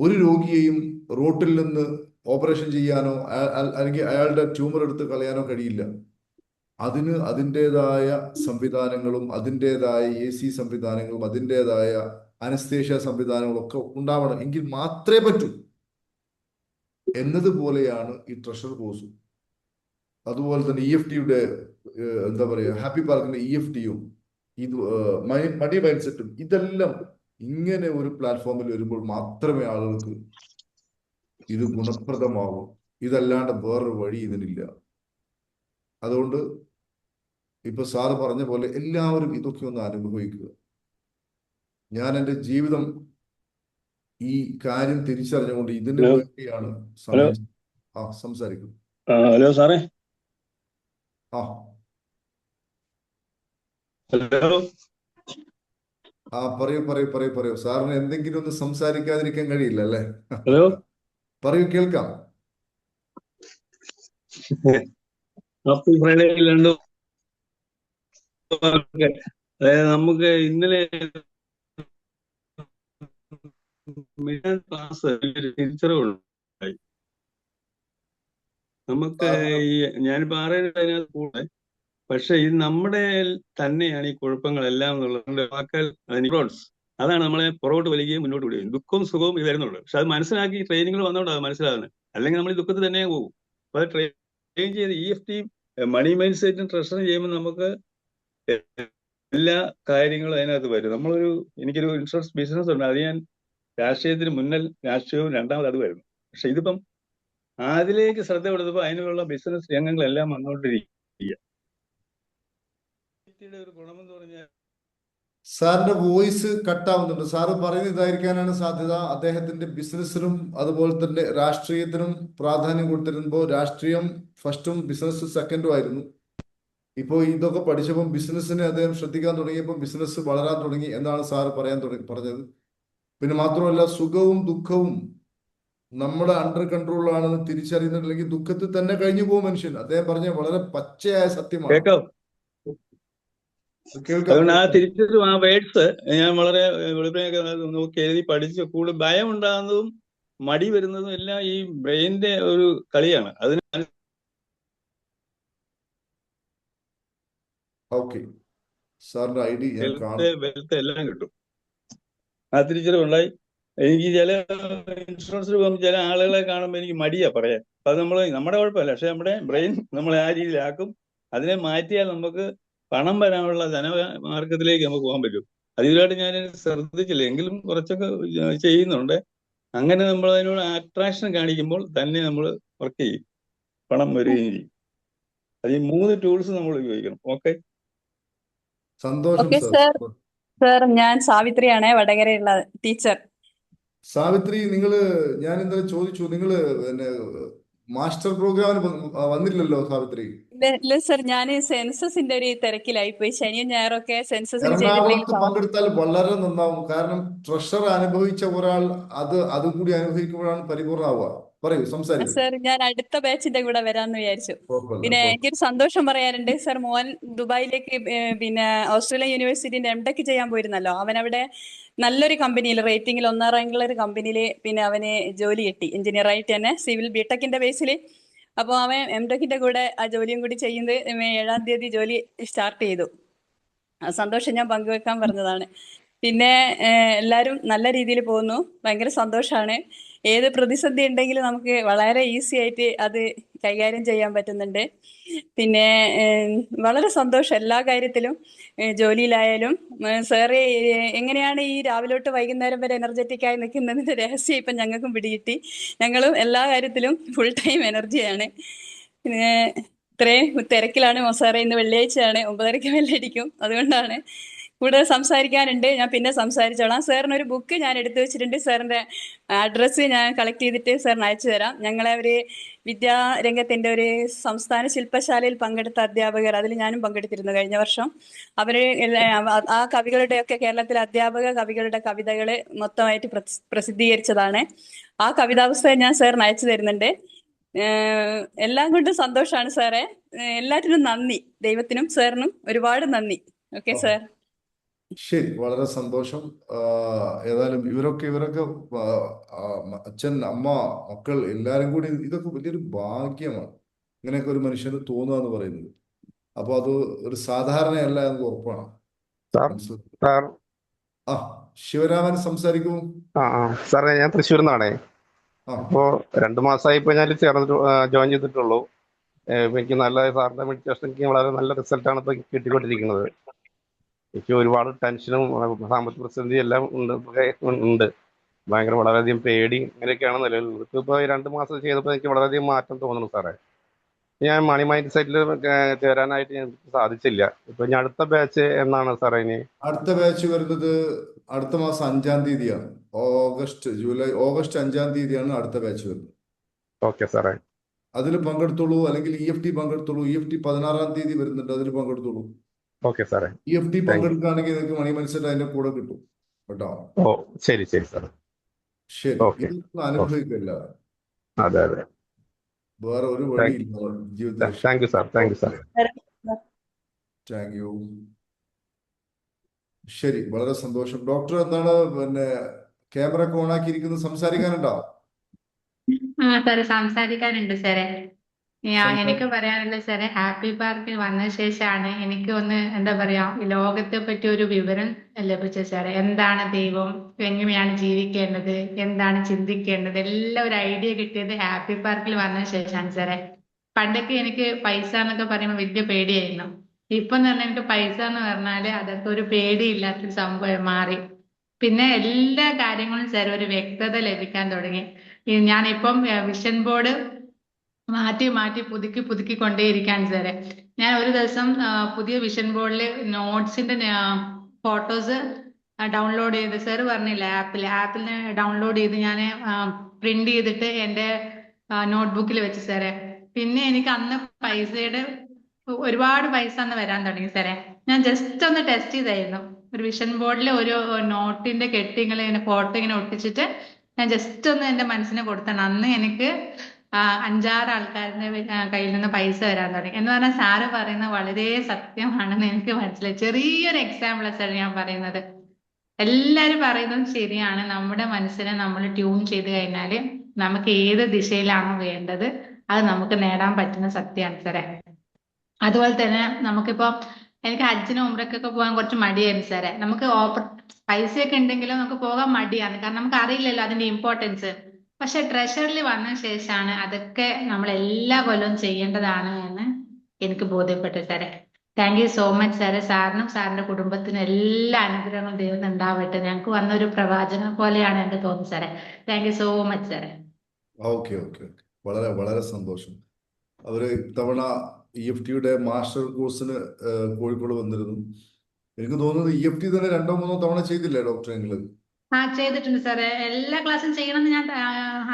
ഒരു രോഗിയെയും റോട്ടിൽ നിന്ന് ഓപ്പറേഷൻ ചെയ്യാനോ അല്ലെങ്കിൽ അയാളുടെ ട്യൂമർ എടുത്ത് കളയാനോ കഴിയില്ല. അതിന് അതിൻ്റെതായ സംവിധാനങ്ങളും അതിൻ്റെതായ AC സംവിധാനങ്ങളും അതിൻ്റെതായ അനസ്തേഷ്യ സംവിധാനങ്ങളും ഒക്കെ ഉണ്ടാവണം, എങ്കിൽ മാത്രമേ പറ്റൂ. എന്നതുപോലെയാണ് ഈ ട്രഷർ കോഴ്സും. അതുപോലെ തന്നെ EFTയുടെ എന്താ പറയുക, ഹാപ്പി പാർക്കിന്റെ EFTയും ഇത് മണി മൈൻഡ് സെറ്റും, ഇതെല്ലാം ഇങ്ങനെ ഒരു പ്ലാറ്റ്ഫോമിൽ വരുമ്പോൾ മാത്രമേ ആളുകൾക്ക് ഇത് ഗുണപ്രദമാകും. ഇതല്ലാണ്ട് വേറൊരു വഴി ഇതിനില്ല. അതുകൊണ്ട് ഇപ്പൊ സാറ് പറഞ്ഞ പോലെ എല്ലാവരും ഇതൊക്കെ ഒന്ന് അനുഭവിക്കുക. ഞാൻ എൻ്റെ ജീവിതം ഈ കാര്യം തിരിച്ചറിഞ്ഞുകൊണ്ട് ഇതിനു
ഹലോ
വേണ്ടിയാണ്
ഹലോ
സംസാരിക്കുന്നത്.
ഹലോ സാറേ.
ആ
ഹലോ
പറയൂ പറയൂ പറയൂ പറയൂ. സാറിന് എന്തെങ്കിലും ഒന്ന് സംസാരിക്കാതിരിക്കാൻ കഴിയില്ല അല്ലേ?
ഹലോ
പറയൂ, കേൾക്കാം.
ഹാപ്പി ഫ്രൈഡേ രണ്ടു. അതായത് നമുക്ക് ഇന്നലെ ക്ലാസ് തിരിച്ചറിവുണ്ടായി. നമുക്ക് ഈ ഞാനിപ്പോ അതിനകത്ത് കൂടെ, പക്ഷെ ഇത് നമ്മുടെ തന്നെയാണ് ഈ കുഴപ്പങ്ങളെല്ലാം എന്നുള്ളത് വാക്കാൽ അതാണ് നമ്മളെ പുറകോട്ട് വലിക്കുകയും മുന്നോട്ട് വിടുകയും. ദുഃഖവും സുഖവും ഇത് വരുന്നുള്ളൂ. പക്ഷെ അത് മനസ്സിലാക്കി ട്രെയിനിങ്ങൾ വന്നോണ്ടാണ് അത് മനസ്സിലാകുന്നത്. അല്ലെങ്കിൽ നമ്മൾ ഈ ദുഃഖത്തിൽ തന്നെ പോകും. അപ്പൊ അത് ട്രെയിൻ ചെയ്ത് EFT മണി മൈൻഡ് സെറ്റും ട്രഷറും ചെയ്യുമ്പോൾ നമുക്ക് എല്ലാ കാര്യങ്ങളും അതിനകത്ത് വരും. എനിക്കൊരു ഇൻഷുറൻസ് ബിസിനസ് ഉണ്ട്. അത് ഞാൻ രാഷ്ട്രീയത്തിന് മുന്നിൽ രാഷ്ട്രീയവും രണ്ടാമത് അത് വരുന്നു. പക്ഷെ ഇതിപ്പം അതിലേക്ക് ശ്രദ്ധ കൊടുത്തപ്പോൾ അതിനുള്ള ബിസിനസ് രംഗങ്ങളെല്ലാം വന്നുകൊണ്ടിരിക്കുക. ഒരു ഗുണമെന്ന് പറഞ്ഞാൽ
സാറിന്റെ വോയിസ് കട്ടാവുന്നുണ്ട്. സാറ് പറയുന്നത് ഇതായിരിക്കാനാണ് സാധ്യത. അദ്ദേഹത്തിന്റെ ബിസിനസ്സിനും അതുപോലെ തന്നെ രാഷ്ട്രീയത്തിനും പ്രാധാന്യം കൊടുത്തിരുമ്പോൾ രാഷ്ട്രീയം ഫസ്റ്റും ബിസിനസ് സെക്കൻഡും ആയിരുന്നു. ഇപ്പോൾ ഇതൊക്കെ പഠിച്ചപ്പോൾ ബിസിനസ്സിനെ അദ്ദേഹം ശ്രദ്ധിക്കാൻ തുടങ്ങിയപ്പോൾ ബിസിനസ് വളരാൻ തുടങ്ങി എന്നാണ് സാറ് പറഞ്ഞത്. പിന്നെ മാത്രമല്ല, സുഖവും ദുഃഖവും നമ്മുടെ അണ്ടർ കൺട്രോളിലാണെന്ന് തിരിച്ചറിയുന്നില്ലെങ്കിൽ ദുഃഖത്തിൽ തന്നെ കഴിഞ്ഞു പോകും മനുഷ്യൻ. അദ്ദേഹം പറഞ്ഞ വളരെ പച്ചയായ സത്യമാണ്.
കേൾക്കാം. അതുകൊണ്ട് ആ തിരിച്ചറിവ്, ആ വേർഡ്സ് ഞാൻ വളരെ വെളുപ്പിനൊക്കെ നോക്കി എഴുതി പഠിച്ച് കൂടുതൽ ഭയം ഉണ്ടാകുന്നതും മടി വരുന്നതും എല്ലാം ഈ ബ്രെയിനിന്റെ ഒരു കളിയാണ്. അതിന്
സാറിന്റെ ID
വെൽത്ത് എല്ലാം കിട്ടും. ആ തിരിച്ചറിവുണ്ടായി. എനിക്ക് ചില ഇൻഷുറൻസിൽ പോകുമ്പോൾ ചില ആളുകളെ കാണുമ്പോൾ എനിക്ക് മടിയാ പറയാൻ. അത് നമ്മുടെ കുഴപ്പമില്ല, പക്ഷെ നമ്മുടെ ബ്രെയിൻ നമ്മളെ ആ രീതിയിലാക്കും. അതിനെ മാറ്റിയാൽ നമുക്ക് പണം വരാനുള്ള ധനമാർഗത്തിലേക്ക് നമുക്ക് പോകാൻ പറ്റും. അതിലായിട്ട് ഞാൻ ശ്രദ്ധിച്ചില്ല, എങ്കിലും കുറച്ചൊക്കെ ചെയ്യുന്നുണ്ട്. അങ്ങനെ നമ്മൾ അതിനോട് അട്രാക്ഷൻ കാണിക്കുമ്പോൾ തന്നെ നമ്മൾ വർക്ക് ചെയ്യും, പണം വരികയും ചെയ്യും. അത് ഈ 3 ടൂൾസ് നമ്മൾ ഉപയോഗിക്കണം. ഓക്കെ,
സന്തോഷം
സർ. ഞാൻ സാവിത്രിയാണ്, വടകരയുള്ള ടീച്ചർ.
സാവിത്രി, ഞാൻ ഇന്നലെ ചോദിച്ചു, നിങ്ങള് പിന്നെ മാസ്റ്റർ പ്രോഗ്രാമിന് വന്നില്ലല്ലോ സാവിത്രി?
ഇല്ല സർ, ഞാൻ സെൻസസിന്റെ ഒരു തിരക്കിലായി പോയി. ശനിയും ഞായറൊക്കെ സെൻസസിന്
എറണാകുളത്ത് പങ്കെടുത്താൽ വളരെ നന്നാവും. കാരണം ട്രഷർ അനുഭവിച്ച ഒരാൾ അതും കൂടി അനുഭവിക്കുമ്പോഴാണ് പരിപൂർണ്ണമാവുക. പറയൂ, സംസാരിക്കും.
സർ, ഞാൻ അടുത്ത ബാച്ചിന്റെ കൂടെ വരാന്ന് വിചാരിച്ചു. പിന്നെ എനിക്കൊരു സന്തോഷം പറയാനുണ്ട് സർ. മോൻ ദുബായിലേക്ക് പിന്നെ ഓസ്ട്രേലിയൻ യൂണിവേഴ്സിറ്റിന്റെ MTech ചെയ്യാൻ പോയിരുന്നല്ലോ. അവൻ അവിടെ നല്ലൊരു കമ്പനിയിൽ, റേറ്റിംഗിൽ 1ാം റാങ്കുള്ള ഒരു കമ്പനിയിൽ പിന്നെ അവന് ജോലി കിട്ടി, എഞ്ചിനീയറായിട്ട് തന്നെ, സിവിൽ BTechന്റെ ബേസിൽ. അപ്പോൾ അവൻ MTechന്റെ കൂടെ ആ ജോലിയും കൂടി ചെയ്യുന്നത് May 7-ാം തീയതി ജോലി സ്റ്റാർട്ട് ചെയ്തു. ആ സന്തോഷം ഞാൻ പങ്കുവെക്കാൻ പറഞ്ഞതാണ്. പിന്നെ എല്ലാവരും നല്ല രീതിയിൽ പോകുന്നു, ഭയങ്കര സന്തോഷമാണ്. ഏത് പ്രതിസന്ധി ഉണ്ടെങ്കിലും നമുക്ക് വളരെ ഈസി ആയിട്ട് അത് കൈകാര്യം ചെയ്യാൻ പറ്റുന്നുണ്ട്. പിന്നെ വളരെ സന്തോഷം എല്ലാ കാര്യത്തിലും, ജോലിയിലായാലും. സാറ് എങ്ങനെയാണ് ഈ രാവിലെ തൊട്ട് വൈകുന്നേരം വരെ എനർജറ്റിക് ആയി നിൽക്കുന്നതിന്റെ രഹസ്യം ഇപ്പം ഞങ്ങൾക്കും പിടികിട്ടി. ഞങ്ങളും എല്ലാ കാര്യത്തിലും ഫുൾ ടൈം എനർജിയാണ്. പിന്നെ ഇത്രയും തിരക്കിലാണ് സാറേ. ഇന്ന് വെള്ളിയാഴ്ചയാണ്, 9:30 വെല്ലടിക്കും. അതുകൊണ്ടാണ് കൂടുതൽ സംസാരിക്കാനുണ്ട്, ഞാൻ പിന്നെ സംസാരിച്ചോളാം. സാറിനൊരു ബുക്ക് ഞാൻ എടുത്തു വെച്ചിട്ടുണ്ട്. സാറിൻ്റെ അഡ്രസ്സ് ഞാൻ കളക്ട് ചെയ്തിട്ട് സാറിന് അയച്ചു തരാം. ഞങ്ങളെ ഒരു വിദ്യാരംഗത്തിൻ്റെ ഒരു സംസ്ഥാന ശില്പശാലയിൽ പങ്കെടുത്ത അധ്യാപകർ, അതിൽ ഞാനും പങ്കെടുത്തിരുന്നു കഴിഞ്ഞ വർഷം. അവർ ആ കവികളുടെയൊക്കെ കേരളത്തിലെ അധ്യാപക കവികളുടെ കവിതകൾ മൊത്തമായിട്ട് പ്രസിദ്ധീകരിച്ചതാണ്. ആ കവിതാപുസ്തകം ഞാൻ സാറിന് അയച്ചു തരുന്നുണ്ട്. എല്ലാം കൊണ്ടും സന്തോഷമാണ് സാറേ. എല്ലാറ്റിനും നന്ദി. ദൈവത്തിനും സാറിനും ഒരുപാട് നന്ദി. Okay sir.
ശരി, വളരെ സന്തോഷം. ഏതായാലും ഇവരൊക്കെ അച്ഛൻ, അമ്മ, മക്കൾ എല്ലാരും കൂടി ഇതൊക്കെ വലിയൊരു ഭാഗ്യമാണ്. ഇങ്ങനെയൊക്കെ ഒരു മനുഷ്യന് തോന്നുക എന്ന് പറയുന്നത്. അപ്പൊ അത് ഒരു സാധാരണയല്ല എന്ന് ഉറപ്പാണ്.
സാർ
മനസ്സിലായി.
സാർ
ആ, ശിവരാമൻ സംസാരിക്കൂ.
സാറേ, ഞാൻ തൃശ്ശൂരിൽ നിന്നാണേ.
ആ,
ഇപ്പോൾ 2 മാസമായി ഇപ്പോൾ ഞാൻ ജോയിൻ ചെയ്തിട്ടുള്ളൂ. എനിക്ക് നല്ല സാറിന്റെ മെഡിറ്റേഷൻ എനിക്ക് വളരെ നല്ല റിസൾട്ടാണ് ഇപ്പോൾ കിട്ടിക്കൊണ്ടിരിക്കുന്നത്. എനിക്ക് ഒരുപാട് ടെൻഷനും സാമ്പത്തിക പ്രതിസന്ധിയും എല്ലാം ഉണ്ട്. ഭയങ്കര വളരെയധികം പേടി ഇങ്ങനെയൊക്കെയാണ് നിലവിലുള്ളത്. ഇപ്പോൾ 2 മാസം ചെയ്തപ്പോൾ എനിക്ക് വളരെയധികം മാറ്റം തോന്നുന്നു സാറേ. ഞാൻ മണി മൈൻഡ് സൈറ്റിൽ ചേരാനായിട്ട് എനിക്ക് സാധിച്ചില്ല. ഇപ്പൊ ഞാൻ അടുത്ത ബാച്ച് എന്നാണ് സാറേ ഇനി?
അടുത്ത ബാച്ച് വരുന്നത് അടുത്ത മാസം 5-ാം തീയതിയാണ്. ഓഗസ്റ്റ് 5-ാം തീയതിയാണ് അടുത്ത ബാച്ച് വരുന്നത്.
ഓക്കെ സാറേ.
അതിൽ പങ്കെടുത്തോളൂ, അല്ലെങ്കിൽ EFT പങ്കെടുത്തോളൂ. EFT 16-ാം തീയതി വരുന്നുണ്ട്, അതിൽ പങ്കെടുത്തോളൂ.
ഓക്കെ സാറേ.
EFT പങ്കെടുക്കുകയാണെങ്കിൽ നിങ്ങൾക്ക് മണി മനസ്സിലായി അതിന്റെ കൂടെ കിട്ടും കേട്ടോ.
ഓ, ശരി ശരി സാർ.
ശരി,
ഓക്കെ.
ഇതൊന്നും അനുഭവിക്കില്ല.
അതെ അതെ.
വേറെ ഒരു വഴിയില്ല ജീവിതത്തിൽ.
Thank you sir. Thank you sir.
Thank you. ശരി, വളരെ സന്തോഷം. ഡോക്ടർ എന്താണ് ക്യാമറ ഒക്കെ ഓൺ ആക്കിയിരിക്കുന്നത്? സംസാരിക്കാനുണ്ടോ?
സാറേ സംസാരിക്കാനുണ്ട് സാറേ. എനിക്ക് പറയാനുള്ളത് സാറേ, ഹാപ്പി പാർക്കിൽ വന്ന ശേഷമാണ് എനിക്ക് ഒന്ന് എന്താ പറയാ ഈ ലോകത്തെ പറ്റി ഒരു വിവരം ലഭിച്ചത് സാറേ. എന്താണ് ദൈവം, എങ്ങനെയാണ് ജീവിക്കേണ്ടത്, എന്താണ് ചിന്തിക്കേണ്ടത്, എല്ലാം ഒരു ഐഡിയ കിട്ടിയത് ഹാപ്പി പാർക്കിൽ വന്ന ശേഷമാണ് സാറേ. പണ്ടൊക്കെ എനിക്ക് പൈസ എന്നൊക്കെ പറയുമ്പോൾ വലിയ പേടിയായിരുന്നു. ഇപ്പൊ എന്ന് പറഞ്ഞാൽ എനിക്ക് പൈസ എന്ന് പറഞ്ഞാല് അതൊക്കെ ഒരു പേടിയില്ലാത്തൊരു സംഭവം മാറി. പിന്നെ എല്ലാ കാര്യങ്ങളും സാർ ഒരു വ്യക്തത ലഭിക്കാൻ തുടങ്ങി. ഞാനിപ്പം വിഷൻ ബോർഡ് മാറ്റി മാറ്റി പുതുക്കി കൊണ്ടേയിരിക്കാണ് സാറേ. ഞാൻ ഒരു ദിവസം പുതിയ വിഷൻ ബോർഡിൽ നോട്ട്സിന്റെ ഫോട്ടോസ് ഡൗൺലോഡ് ചെയ്ത്, സാറ് പറഞ്ഞില്ല ആപ്പിൽ ഡൗൺലോഡ് ചെയ്ത് ഞാൻ പ്രിന്റ് ചെയ്തിട്ട് എൻ്റെ നോട്ട്ബുക്കിൽ വെച്ച് സാറേ. പിന്നെ എനിക്ക് അന്ന് പൈസയുടെ ഒരുപാട് പൈസ അന്ന് വരാൻ തുടങ്ങി സാറേ. ഞാൻ ജസ്റ്റ് ഒന്ന് ടെസ്റ്റ് ചെയ്തായിരുന്നു. ഒരു വിഷൻ ബോർഡിൽ ഒരു നോട്ടിന്റെ കെട്ടിങ്ങൾ ഇങ്ങനെ ഫോട്ടോ ഇങ്ങനെ ഒട്ടിച്ചിട്ട് ഞാൻ ജസ്റ്റ് ഒന്ന് എന്റെ മനസ്സിനെ കൊടുത്താണ്. അന്ന് എനിക്ക് 5-6 ആൾക്കാരുടെ കയ്യിൽ നിന്ന് പൈസ വരാൻ തുടങ്ങി. എന്ന് പറഞ്ഞാൽ സാറ് പറയുന്നത് വളരെ സത്യമാണെന്ന് എനിക്ക് മനസ്സിലായി. ചെറിയൊരു എക്സാമ്പിൾ സാർ ഞാൻ പറയുന്നത്. എല്ലാരും പറയുന്നതും ശരിയാണ്. നമ്മുടെ മനസ്സിനെ നമ്മൾ ട്യൂൺ ചെയ്ത് കഴിഞ്ഞാൽ നമുക്ക് ഏത് ദിശയിലാണോ വേണ്ടത് അത് നമുക്ക് നേടാൻ പറ്റുന്ന സത്യമാണ് സാറേ. അതുപോലെ തന്നെ നമുക്കിപ്പോ എനിക്ക് ഹജ്ജിനും ഉംറയ്ക്കൊക്കെ പോകാൻ കുറച്ച് മടിയായിരുന്നു സാറേ. നമുക്ക് പൈസയൊക്കെ ഉണ്ടെങ്കിലും നമുക്ക് പോകാൻ മടിയാണ്, കാരണം നമുക്ക് അറിയില്ലല്ലോ അതിന്റെ ഇമ്പോർട്ടൻസ്. പക്ഷെ ട്രഷറിൽ വന്ന ശേഷമാണ് അതൊക്കെ നമ്മൾ എല്ലാ കൊല്ലവും ചെയ്യേണ്ടതാണ് എന്ന് എനിക്ക് ബോധ്യപ്പെട്ടു സാറേ. താങ്ക് യു സോ മച്ച് സാറേ. സാറിനും സാറിന്റെ കുടുംബത്തിനും എല്ലാ അനുഗ്രഹങ്ങളും ദൈവം ഉണ്ടാവട്ടെ. ഞങ്ങൾക്ക് വന്നൊരു പ്രവാചകനെ പോലെയാണ് എനിക്ക് തോന്നുന്നത് സാറേ. താങ്ക് യു സോ മച്ച് സാറേ.
ഓക്കെ ഓക്കെ ഓക്കെ, വളരെ വളരെ സന്തോഷം. അവര് ഇത്തവണ EFTയുടെ മാസ്റ്റർ കോഴ്സിന് കോഴിക്കോട് വന്നിരുന്നു. എനിക്ക് തോന്നുന്നത് EFT തന്നെ 2-3 തവണ ചെയ്തില്ലേ ഡോക്ടർ നിങ്ങള്?
ചെയ്തിട്ടുണ്ട് സാറേ. എല്ലാ ക്ലാസ്സും ചെയ്യണമെന്ന് ഞാൻ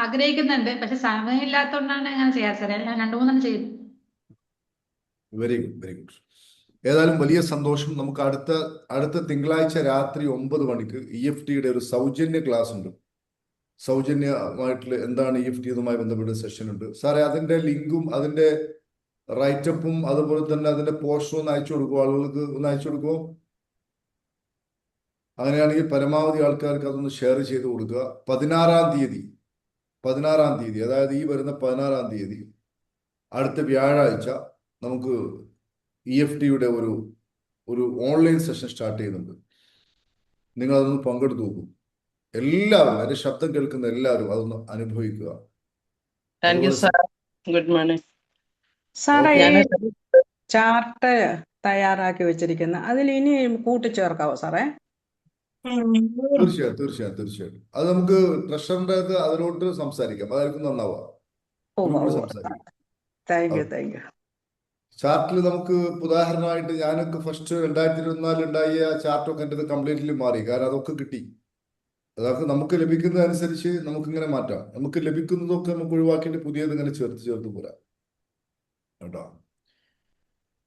ആഗ്രഹിക്കുന്നുണ്ട്, പക്ഷെ സമയമില്ലാത്തതുകൊണ്ടാണ് അങ്ങനെ ചെയ്യാറ് സാറേ. ഞാൻ 2-3 ചെയ്തു.
Very good, very good. ഏതായാലും വലിയ സന്തോഷം. നമുക്ക് അടുത്ത തിങ്കളാഴ്ച രാത്രി 9 മണിക്ക് EFTയുടെ ഒരു സൗജന്യ ക്ലാസ് ഉണ്ട്. സൗജന്യമായിട്ടുള്ള എന്താണ് EFT ഇതുമായി ബന്ധപ്പെട്ട സെഷൻ ഉണ്ട് സാറേ. അതിന്റെ ലിങ്കും അതിന്റെ റൈറ്റപ്പും അതുപോലെ തന്നെ അതിന്റെ പോസ്റ്ററും ഒന്ന് അയച്ചു കൊടുക്കുമോ? ആളുകൾക്ക് ഒന്ന് അയച്ചു കൊടുക്കുമോ? അങ്ങനെയാണെങ്കിൽ പരമാവധി ആൾക്കാർക്ക് അതൊന്ന് ഷെയർ ചെയ്ത് കൊടുക്കുക. 16-ാം തീയതി, അതായത് ഈ വരുന്ന 16-ാം തീയതി, അടുത്ത വ്യാഴാഴ്ച നമുക്ക് EFTയുടെ ഒരു ഓൺലൈൻ സെഷൻ സ്റ്റാർട്ട് ചെയ്യുന്നുണ്ട്. നിങ്ങൾ അതൊന്ന് പങ്കെടുത്ത് നോക്കും. എല്ലാവരും, എന്റെ ശബ്ദം കേൾക്കുന്ന എല്ലാവരും അതൊന്ന് അനുഭവിക്കുക.
Thank you sir. Good morning
സാറേ,
ഞാൻ
ഈ ചാർട്ട് തയ്യാറാക്കി വെച്ചിരിക്കുന്ന അതിൽ ഇനി കൂട്ടിച്ചേർക്കാവോ സാറേ?
തീർച്ചയായിട്ടും അത് നമുക്ക് ട്രഷറിന്റെ അതിലോട്ട് സംസാരിക്കാം. അതായിരിക്കും നന്നാവുക. സംസാരിക്കാം.
Thank you.
ചാർട്ടിൽ നമുക്ക് ഉദാഹരണമായിട്ട് ഞാനൊക്കെ ഫസ്റ്റ് 2024 ഉണ്ടായ ചാർട്ടൊക്കെ എൻ്റെ കംപ്ലീറ്റ്ലി മാറി. കാരണം അതൊക്കെ കിട്ടി. അതൊക്കെ നമുക്ക് ലഭിക്കുന്നതനുസരിച്ച് നമുക്കിങ്ങനെ മാറ്റാം. നമുക്ക് ലഭിക്കുന്നതൊക്കെ നമുക്ക് ഒഴിവാക്കിയിട്ട് പുതിയത് ഇങ്ങനെ ചേർത്ത് പോരാ കേട്ടോ.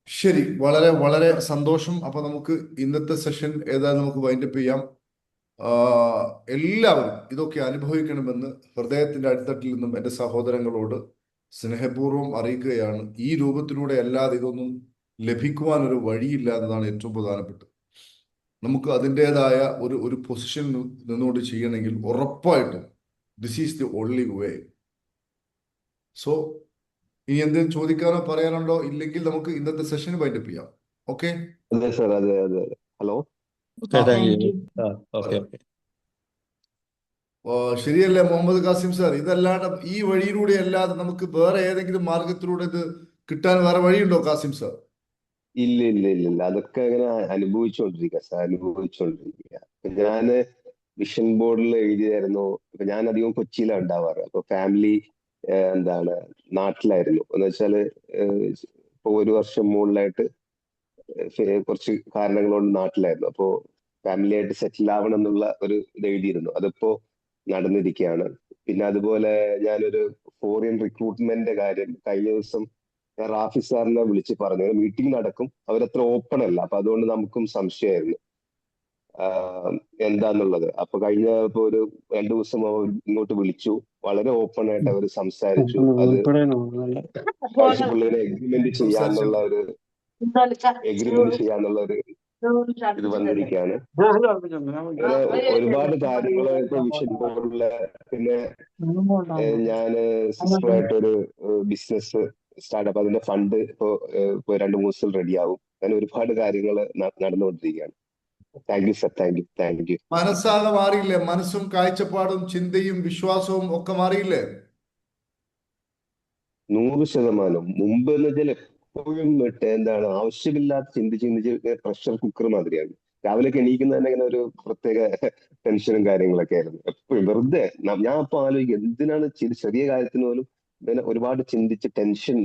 ശരി, വളരെ വളരെ സന്തോഷം. അപ്പൊ നമുക്ക് ഇന്നത്തെ സെഷൻ ഏതായാലും നമുക്ക് വൈൻഡപ്പ് ചെയ്യാം. എല്ലാവരും ഇതൊക്കെ അനുഭവിക്കണമെന്ന് ഹൃദയത്തിന്റെ അടിത്തട്ടിൽ നിന്നും എൻ്റെ സഹോദരങ്ങളോട് സ്നേഹപൂർവ്വം അറിയിക്കുകയാണ്. ഈ രൂപത്തിലൂടെ അല്ലാതെ ഇതൊന്നും ലഭിക്കുവാനൊരു വഴിയില്ല എന്നതാണ് ഏറ്റവും പ്രധാനപ്പെട്ടത്. നമുക്ക് അതിൻ്റെതായ ഒരു പൊസിഷനിൽ നിന്നുകൊണ്ട് ചെയ്യണമെങ്കിൽ ഉറപ്പായിട്ടും this is the only way. So ഇനി എന്തെങ്കിലും ചോദിക്കാനോ പറയാനുണ്ടോ? ഇല്ലെങ്കിൽ നമുക്ക് ഇന്നത്തെ സെഷൻ വൈൻഡപ്പ് ചെയ്യാം. ഓക്കെ,
അതെ സാർ, അതെ അതെ അതെ. Hello,
thank you.
ശരിയല്ലേ മുഹമ്മദ് കാസിം സാർ? ഇതല്ലാണ്ട് ഈ വഴിയിലൂടെ അല്ലാതെ നമുക്ക് വേറെ ഏതെങ്കിലും മാർഗത്തിലൂടെ ഇത് കിട്ടാൻ വേറെ വഴിയുണ്ടോ കാസിം സാർ?
ഇല്ല ഇല്ല ഇല്ല ഇല്ല, അതൊക്കെ ഇങ്ങനെ അനുഭവിച്ചുകൊണ്ടിരിക്കുക സാർ, അനുഭവിച്ചുകൊണ്ടിരിക്കുക. ഇപ്പൊ ഞാന് വിഷൻ ബോർഡിൽ എഴുതിയായിരുന്നു. ഇപ്പൊ ഞാൻ അധികം കൊച്ചിയിലാണ് ഉണ്ടാവാറ്. അപ്പൊ ഫാമിലി എന്താണ് നാട്ടിലായിരുന്നു. എന്ന് വെച്ചാല് ഇപ്പൊ 1 വർഷം മുകളിലായിട്ട് കുറച്ച് കാരണങ്ങൾ കൊണ്ട് നാട്ടിലായിരുന്നു. അപ്പോ ഫാമിലി ആയിട്ട് സെറ്റിൽ ആവണം എന്നുള്ള ഒരു ഇത് എഴുതിയിരുന്നു. അതിപ്പോ നടന്നിരിക്കുകയാണ്. പിന്നെ അതുപോലെ ഞാനൊരു ഫോറിൻ റിക്രൂട്ട്മെന്റിന്റെ കാര്യം കഴിഞ്ഞ ദിവസം ഞാൻ റാഫി സാറിനെ വിളിച്ച് പറഞ്ഞു. മീറ്റിംഗ് നടക്കും, അവരത്ര ഓപ്പൺ അല്ല. അപ്പൊ അതുകൊണ്ട് നമുക്കും സംശയമായിരുന്നു എന്താന്നുള്ളത്. അപ്പൊ ഇപ്പൊ ഒരു 2 ദിവസം ഇങ്ങോട്ട് വിളിച്ചു. വളരെ ഓപ്പൺ ആയിട്ട് അവർ സംസാരിച്ചു. അത് പുള്ളിനെ എഗ്രിമെന്റ് ചെയ്യാന്നുള്ള ഒരു ഇത് വന്നിരിക്കുകയാണ്. അങ്ങനെ ഒരുപാട് കാര്യങ്ങൾ ഇപ്പൊ വിഷൻ ബോർഡില്. പിന്നെ ഞാന് സിസ്റ്ററുമായിട്ടൊരു ബിസിനസ് സ്റ്റാർട്ടപ്പ്, അതിന്റെ ഫണ്ട് ഇപ്പോ 2-3 ദിവസം റെഡിയാവും. അങ്ങനെ ഒരുപാട് കാര്യങ്ങൾ നടന്നുകൊണ്ടിരിക്കുകയാണ്. Thank you sir, thank you, thank you.
മനസ്സാകെ മാറിയില്ലേ? മനസ്സും കാഴ്ചപ്പാടും ചിന്തയും വിശ്വാസവും ഒക്കെ മാറിയില്ലേ?
100%. മുമ്പ് എന്ന് വെച്ചാൽ എപ്പോഴും എന്താണ് ആവശ്യമില്ലാത്ത ചിന്തിച്ച് പ്രഷർ കുക്കർ മാതിരിയാണ്. രാവിലെയൊക്കെ എണീക്കുന്ന തന്നെ ഇങ്ങനെ ഒരു പ്രത്യേക ടെൻഷനും കാര്യങ്ങളൊക്കെ ആയിരുന്നു എപ്പോഴും. വെറുതെ ഞാൻ ഇപ്പൊ ആലോചിക്കും, എന്തിനാണ് ചെറിയ കാര്യത്തിന് പോലും ഇങ്ങനെ ഒരുപാട് ചിന്തിച്ച്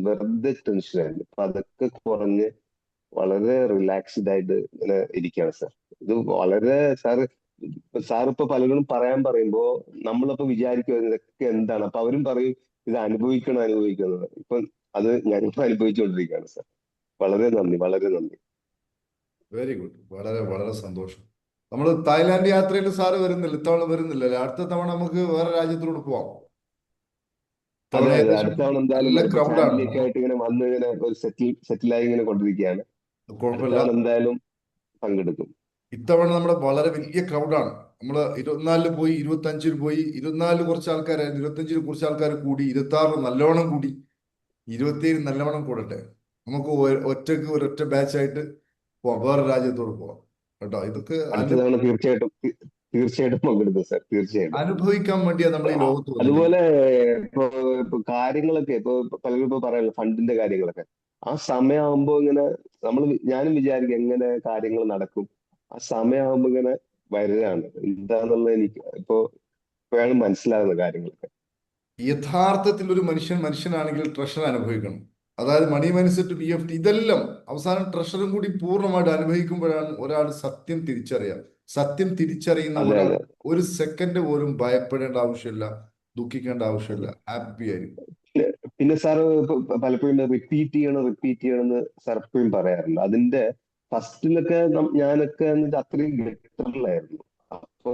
വെറുതെ ടെൻഷനായിരുന്നു. അപ്പൊ അതൊക്കെ കുറഞ്ഞ് വളരെ റിലാക്സ്ഡ് ആയിട്ട് ഇങ്ങനെ ഇരിക്കുകയാണ് സാർ. ഇത് വളരെ സാർ ഇപ്പൊ പലരും പറയുമ്പോ നമ്മളിപ്പോ വിചാരിക്കും ഇതൊക്കെ എന്താണ്. അപ്പൊ അവരും പറയും ഇത് അനുഭവിക്കുന്നത്. ഇപ്പൊ അത് ഞാനിപ്പോ അനുഭവിച്ചുകൊണ്ടിരിക്കുകയാണ് സാർ. വളരെ നന്ദി, വളരെ നന്ദി.
വെരി ഗുഡ്, വളരെ വളരെ സന്തോഷം. നമ്മൾ തായ്ലാന്റ് യാത്രയിൽ സാറ് വരുന്നില്ല, ഇത്തവണ വരുന്നില്ലല്ലേ? അടുത്ത തവണ നമുക്ക് വേറെ രാജ്യത്തിലൂടെ പോവാം.
അതെ അതെ, അടുത്ത തവണ എന്തായാലും
നല്ല ക്രൗഡാണ്.
ഫാമിലി ഒക്കെ ആയിട്ട് ഇങ്ങനെ വന്ന് ഇങ്ങനെ ഒരു സെറ്റിലായി ഇങ്ങനെ കൊണ്ടിരിക്കുകയാണ്.
കുഴപ്പമില്ല,
അടുത്ത തവണ എന്തായാലും പങ്കെടുക്കും.
ഇത്തവണ നമ്മുടെ വളരെ വലിയ ക്രൗഡാണ്. നമ്മൾ 24 പോയി, 25 പോയി. 24 കുറച്ച് ആൾക്കാരായിരുന്നു, 25 കുറച്ച് ആൾക്കാർ കൂടി, 26 നല്ലോണം കൂടി, 27 നല്ലവണ്ണം കൂടട്ടെ. നമുക്ക് ഒരൊറ്റ ബാച്ചായിട്ട് പോവാം, വേറെ രാജ്യത്തോട് പോവാം കേട്ടോ. ഇതൊക്കെ
അടുത്ത തവണ തീർച്ചയായിട്ടും പങ്കെടുക്കും സാർ, തീർച്ചയായിട്ടും.
അനുഭവിക്കാൻ വേണ്ടിയാ നമ്മൾ ഈ ലോകത്ത് വന്നത്.
അതുപോലെ ഇപ്പൊ കാര്യങ്ങളൊക്കെ ഇപ്പൊ പലരും ഇപ്പൊ പറയാനുള്ള ഫണ്ടിന്റെ കാര്യങ്ങളൊക്കെ ആ സമയമാകുമ്പോ ഇങ്ങനെ ഞാനും വിചാരിക്കും എങ്ങനെ കാര്യങ്ങൾ നടക്കും. ആ സമയമാകുമ്പോ ഇങ്ങനെ വരികയാണ്. എന്താന്നുള്ളത് എനിക്ക് ഇപ്പോഴാണ് മനസ്സിലാകുന്ന കാര്യങ്ങളൊക്കെ.
യഥാർത്ഥത്തിൽ ഒരു മനുഷ്യനാണെങ്കിൽ ട്രഷർ അനുഭവിക്കണം. അതായത് മണി മൈൻഡ്സെറ്റ്, BFT, ഇതെല്ലാം അവസാനം ട്രഷറും കൂടി പൂർണ്ണമായിട്ട് അനുഭവിക്കുമ്പോഴാണ് ഒരാൾ സത്യം തിരിച്ചറിയുക. സത്യം തിരിച്ചറിയുന്ന ഒരാൾ ഒരു സെക്കൻഡ് പോലും ഭയപ്പെടേണ്ട ആവശ്യമില്ല, ദുഃഖിക്കേണ്ട ആവശ്യമില്ല, ഹാപ്പി ആയിരിക്കും.
പിന്നെ സാർ പലപ്പോഴും റിപ്പീറ്റ് ചെയ്യണമെന്ന് സാർ എപ്പോഴും പറയാറുണ്ട്. അതിന്റെ ഫസ്റ്റിലൊക്കെ ഞാനൊക്കെ എന്നിട്ട് അത്രയും ഗട്ടറിലായിരുന്നു. അപ്പോ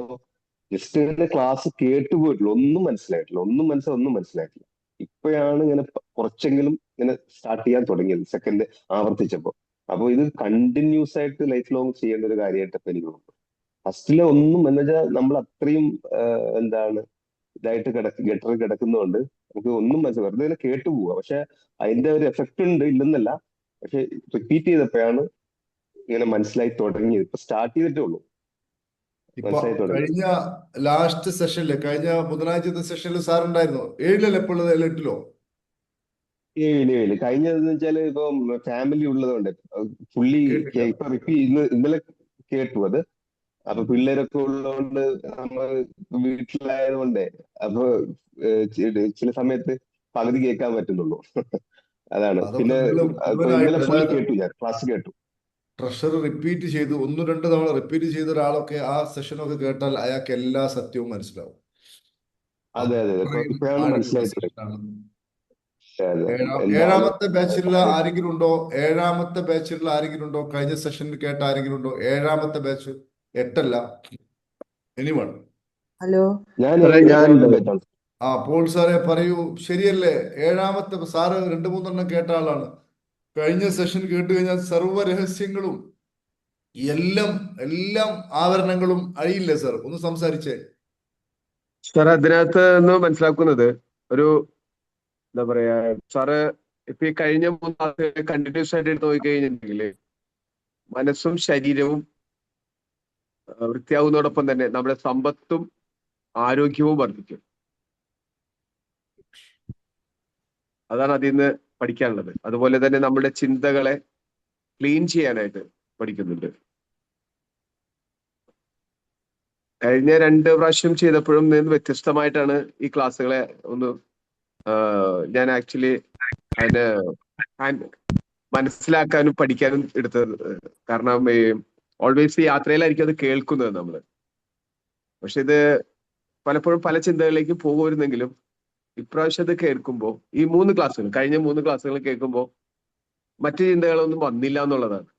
ജസ്റ്റ് ഇങ്ങനെ ക്ലാസ് കേട്ടുപോയിട്ടുള്ളൂ, ഒന്നും മനസ്സിലായിട്ടില്ല. ഇപ്പോഴാണ് ഇങ്ങനെ കുറച്ചെങ്കിലും ഇങ്ങനെ സ്റ്റാർട്ട് ചെയ്യാൻ തുടങ്ങിയത്, സെക്കൻഡ് ആവർത്തിച്ചപ്പോ. അപ്പൊ ഇത് കണ്ടിന്യൂസ് ആയിട്ട് ലൈഫ് ലോങ് ചെയ്യേണ്ട ഒരു കാര്യമായിട്ടൊക്കെ എനിക്ക് തോന്നുന്നു. ഫസ്റ്റിലെ ഒന്നും എന്ന് വെച്ചാൽ നമ്മൾ അത്രയും എന്താണ് ഇതായിട്ട് ഗട്ടറിൽ കിടക്കുന്നതുകൊണ്ട് നമുക്ക് ഒന്നും വെറുതെ ഇങ്ങനെ കേട്ടു പോവുക. പക്ഷെ അതിന്റെ ഒരു എഫക്റ്റ് ഉണ്ട്, ഇല്ലെന്നല്ല. പക്ഷെ റിപ്പീറ്റ് ചെയ്തപ്പോഴാണ് ഇങ്ങനെ മനസ്സിലായി തുടങ്ങിയത്. ഇപ്പൊ സ്റ്റാർട്ട് ചെയ്തിട്ടേ ഉള്ളൂ.
കഴിഞ്ഞ ലാസ്റ്റ് സെഷനില്, കഴിഞ്ഞ ബുധനാഴ്ചത്തെ സെഷനിൽ സാർ ഉണ്ടായിരുന്നു. 7-ലല്ലേ ഇപ്പോൾ ഉള്ളത്? 8-ലോ?
7 കഴിഞ്ഞതെന്ന് വെച്ചാല് ഇപ്പൊ ഫാമിലി ഉള്ളതുകൊണ്ട് പുള്ളി ഇപ്പൊ ഇന്നലെ കേട്ടു അത്. അപ്പൊ പിള്ളേരൊക്കെ ഉള്ളതുകൊണ്ട് നമ്മൾ വീട്ടിലായതുകൊണ്ടേ അപ്പൊ ചില സമയത്ത് പകുതി കേൾക്കാൻ പറ്റുന്നുള്ളൂ. അതാണ്. പിന്നെ ഇന്നലെ ഫുൾ കേട്ടു, ഞാൻ ക്ലാസ് കേട്ടു.
ട്രഷർ റിപ്പീറ്റ് ചെയ്ത് 1-2 തവണ റിപ്പീറ്റ് ചെയ്ത ഒരാളൊക്കെ ആ സെഷനൊക്കെ കേട്ടാൽ അയാൾക്ക് എല്ലാ സത്യവും മനസ്സിലാവും.
അതെ ഇപ്പോഴാണ് മനസ്സിലായിട്ടുള്ളത്.
ഏഴാമത്തെ ബാച്ചിലുള്ള ആരെങ്കിലും ഉണ്ടോ? 7ാമത്തെ ബാച്ചിലുള്ള ആരെങ്കിലും ഉണ്ടോ? കഴിഞ്ഞ സെഷനിൽ കേട്ട ആരെങ്കിലും ഉണ്ടോ? 7ാമത്തെ ബാച്ച്, 8 അല്ല, എനിവൺ?
ഹലോ,
പോൾ സാറേ പറയൂ, ശരിയല്ലേ? 7ാമത്തെ സാറ് 2-3 എണ്ണം കേട്ട ആളാണ്. കഴിഞ്ഞ സെഷൻ കേട്ട് കഴിഞ്ഞാൽ സർവ്വ രഹസ്യങ്ങളും എല്ലാം എല്ലാം ആവരണങ്ങളും അഴിയില്ലേ സാർ? ഒന്ന് സംസാരിച്ചേ.
സാർ അതിനകത്ത് നിന്ന് മനസ്സിലാക്കുന്നത് ഒരു എന്താ പറയാ സാറ് ഇപ്പൊ ഈ കഴിഞ്ഞ 3 മാസം കണ്ടിന്യൂസ് ആയിട്ട് എടുത്ത് നോക്കിക്കഴിഞ്ഞിട്ടുണ്ടെങ്കിൽ മനസ്സും ശരീരവും വൃത്തിയാവുന്നതോടൊപ്പം തന്നെ നമ്മുടെ സമ്പത്തും ആരോഗ്യവും വർദ്ധിക്കും. അതാണ് അതിൽ നിന്ന് പഠിക്കാനുള്ളത്. അതുപോലെ തന്നെ നമ്മുടെ ചിന്തകളെ ക്ലീൻ ചെയ്യാനായിട്ട് പഠിക്കുന്നുണ്ട്. കഴിഞ്ഞ 2 പ്രാവശ്യം ചെയ്തപ്പോഴും നിന്ന് വ്യത്യസ്തമായിട്ടാണ് ഈ ക്ലാസ്സുകളെ ഒന്ന് ഞാൻ ആക്ച്വലി അതിന് മനസ്സിലാക്കാനും പഠിക്കാനും എടുത്തത്. കാരണം ഓൾവേസ് ഈ യാത്രയിലായിരിക്കും അത് കേൾക്കുന്നത് നമ്മള്. പക്ഷെ ഇത് പലപ്പോഴും പല ചിന്തകളിലേക്ക് പോകുമായിരുന്നെങ്കിലും ഇപ്രാവശ്യം അത് കേൾക്കുമ്പോൾ ഈ 3 ക്ലാസ്സുകൾ കഴിഞ്ഞ 3 ക്ലാസ്സുകൾ കേൾക്കുമ്പോൾ മറ്റു ചിന്തകളൊന്നും വന്നില്ല എന്നുള്ളതാണ്.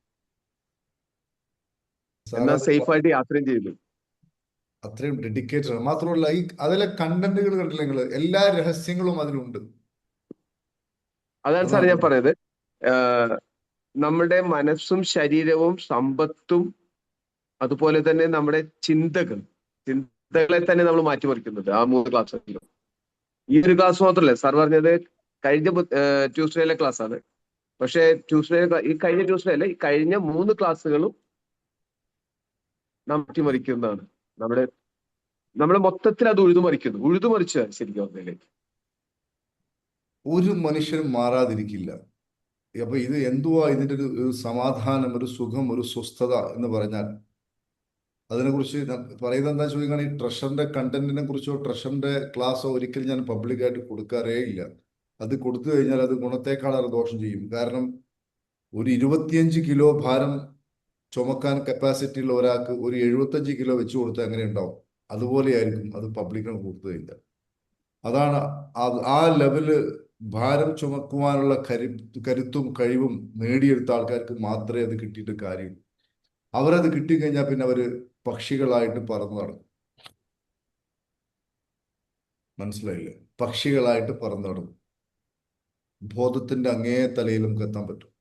എന്നാൽ സേഫായിട്ട് യാത്രയും ചെയ്തു.
അത്രയും ഡെഡിക്കേറ്റഡ് ആണ്. മാത്രമല്ല ഈ അതിലെ കണ്ടന്റുകൾ കണ്ടില്ല നിങ്ങൾ, എല്ലാ രഹസ്യങ്ങളും അതിലുണ്ട്.
അതാണ് സാർ ഞാൻ പറഞ്ഞത്. നമ്മുടെ മനസ്സും ശരീരവും സമ്പത്തും അതുപോലെ തന്നെ നമ്മുടെ ചിന്തകളെ തന്നെ നമ്മൾ മാറ്റിമറിക്കുന്നുണ്ട് ആ 3 ക്ലാസ്സുകളിലും. ഈ ഒരു ക്ലാസ് മാത്രമല്ല സാർ പറഞ്ഞത് കഴിഞ്ഞ ട്യൂസ്ഡേയിലെ ക്ലാസ് ആണ്. പക്ഷെ ഈ കഴിഞ്ഞ ട്യൂസ്ഡേ അല്ല, ഈ കഴിഞ്ഞ 3 ക്ലാസ്സുകളും മാറ്റിമറിക്കുന്നതാണ്. നമ്മുടെ മൊത്തത്തിൽ അത് ഉഴുതുമറിച്ചു ശരിക്കും അതിലേക്ക്.
ഒരു മനുഷ്യനും മാറാതിരിക്കില്ല. അപ്പൊ ഇത് എന്തുവാ ഇതിന്റെ ഒരു സമാധാനം, ഒരു സുഖം, ഒരു സ്വസ്ഥത എന്ന് പറഞ്ഞാൽ അതിനെക്കുറിച്ച് പറയുന്നത് എന്താ ചോദിക്കുകയാണ്, ഈ ട്രഷറിന്റെ കണ്ടന്റിനെ കുറിച്ചോ ട്രഷറിന്റെ ക്ലാസ്സോ ഒരിക്കലും ഞാൻ പബ്ലിക്കായിട്ട് കൊടുക്കാറേ ഇല്ല. അത് കൊടുത്തു കഴിഞ്ഞാൽ അത് ഗുണത്തെക്കാളേറെ ദോഷം ചെയ്യും. കാരണം ഒരു 25 കിലോ ഭാരം ചുമക്കാൻ കപ്പാസിറ്റി ഉള്ള ഒരാൾക്ക് ഒരു 75 കിലോ വെച്ച് കൊടുത്താൽ എങ്ങനെ ഉണ്ടാവും? അതുപോലെയായിരിക്കും അത് പബ്ലിക്കിന് കൊടുത്തു കഴിഞ്ഞാൽ. അതാണ് ആ ലെവല് ഭാരം ചുമക്കുവാനുള്ള കരുത്തും കഴിവും നേടിയെടുത്ത ആൾക്കാർക്ക് മാത്രമേ അത് കിട്ടിയിട്ട് കാര്യം. അവരത് കിട്ടിക്കഴിഞ്ഞാൽ പിന്നെ അവര് പക്ഷികളായിട്ട് പറന്നു നടക്കും. മനസ്സിലായില്ലേ? പക്ഷികളായിട്ട് പറന്നു നടക്കും. ബോധത്തിന്റെ അങ്ങേ തലയിൽ നമുക്ക് എത്താൻ പറ്റും.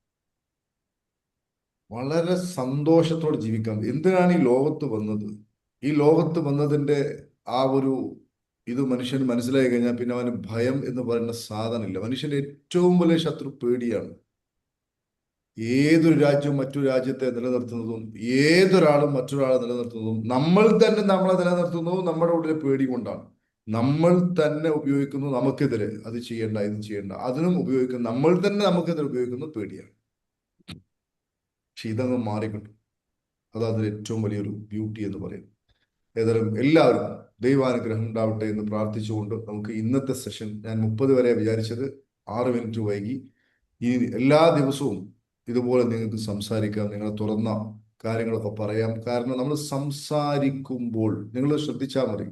വളരെ സന്തോഷത്തോടെ ജീവിക്കാം. എന്തിനാണ് ഈ ലോകത്ത് വന്നത്? ഈ ലോകത്ത് വന്നതിന്റെ ആ ഒരു ഇത് മനുഷ്യന് മനസ്സിലായി കഴിഞ്ഞാൽ പിന്നെ അവന് ഭയം എന്ന് പറയുന്ന സാധനമില്ല. മനുഷ്യന്റെ ഏറ്റവും വലിയ ശത്രു പേടിയാണ്. ഏതൊരു രാജ്യവും മറ്റൊരു രാജ്യത്തെ നിലനിർത്തുന്നതും ഏതൊരാളും മറ്റൊരാളെ നിലനിർത്തുന്നതും നമ്മൾ തന്നെ നമ്മളെ നിലനിർത്തുന്നതും നമ്മുടെ ഉള്ളിലെ പേടി കൊണ്ടാണ്. നമ്മൾ തന്നെ ഉപയോഗിക്കുന്നു നമുക്കെതിരെ, അത് ചെയ്യേണ്ട ഇത് ചെയ്യേണ്ട, അതിനും ഉപയോഗിക്കുന്നു നമ്മൾ തന്നെ നമുക്കെതിരെ ഉപയോഗിക്കുന്ന പേടിയാണ്. പക്ഷെ ഇതങ്ങ് മാറിക്കിട്ടും. അതാണ് ഏറ്റവും വലിയൊരു ബ്യൂട്ടി എന്ന് പറയുന്നത്. ഏതായാലും എല്ലാവർക്കും ദൈവാനുഗ്രഹം ഉണ്ടാവട്ടെ എന്ന് പ്രാർത്ഥിച്ചുകൊണ്ട് നമുക്ക് ഇന്നത്തെ സെഷൻ, ഞാൻ 30 വരെ വിചാരിച്ചത് 6 മിനിറ്റ് വൈകി. ഈ എല്ലാ ദിവസവും ഇതുപോലെ നിങ്ങൾക്ക് സംസാരിക്കാം, നിങ്ങൾ തുറന്ന കാര്യങ്ങളൊക്കെ പറയാം. കാരണം നമ്മൾ സംസാരിക്കുമ്പോൾ നിങ്ങൾ ശ്രദ്ധിച്ചാൽ മതി,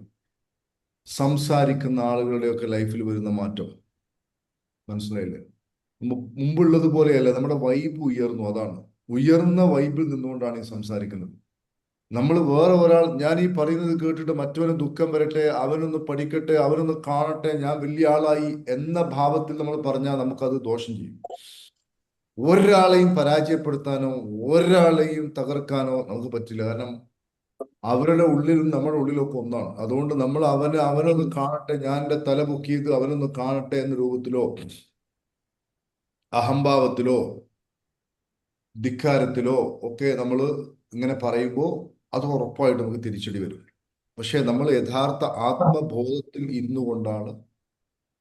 സംസാരിക്കുന്ന ആളുകളുടെയൊക്കെ ലൈഫിൽ വരുന്ന മാറ്റം. മനസ്സിലായില്ലേ? മുമ്പുള്ളത് പോലെയല്ല, നമ്മുടെ വൈബ് ഉയർന്നു. അതാണ് ഉയർന്ന വൈബിൽ നിന്നുകൊണ്ടാണ് ഈ സംസാരിക്കുന്നത്. നമ്മൾ വേറെ ഒരാൾ, ഞാൻ ഈ പറയുന്നത് കേട്ടിട്ട് മറ്റവന് ദുഃഖം വരട്ടെ, അവനൊന്ന് പഠിക്കട്ടെ, അവനൊന്ന് കാണട്ടെ, ഞാൻ വലിയ ആളായി എന്ന ഭാവത്തിൽ നമ്മൾ പറഞ്ഞാൽ നമുക്കത് ദോഷം ചെയ്യും. ഒരാളെയും പരാജയപ്പെടുത്താനോ ഒരാളെയും തകർക്കാനോ നമുക്ക് പറ്റില്ല. കാരണം അവരുടെ ഉള്ളിലും നമ്മുടെ ഉള്ളിലൊക്കെ ഒന്നാണ്. അതുകൊണ്ട് നമ്മൾ അവനൊന്ന് കാണട്ടെ, ഞാൻ എൻ്റെ തല പൊക്കിയത് അവനൊന്ന് കാണട്ടെ എന്ന രൂപത്തിലോ അഹംഭാവത്തിലോ ധിക്കാരത്തിലോ ഒക്കെ നമ്മൾ ഇങ്ങനെ പറയുമ്പോൾ അത് ഉറപ്പായിട്ട് നമുക്ക് തിരിച്ചടി വരും. പക്ഷെ നമ്മൾ യഥാർത്ഥ ആത്മബോധത്തിൽ ഇരുന്നു കൊണ്ടാണ്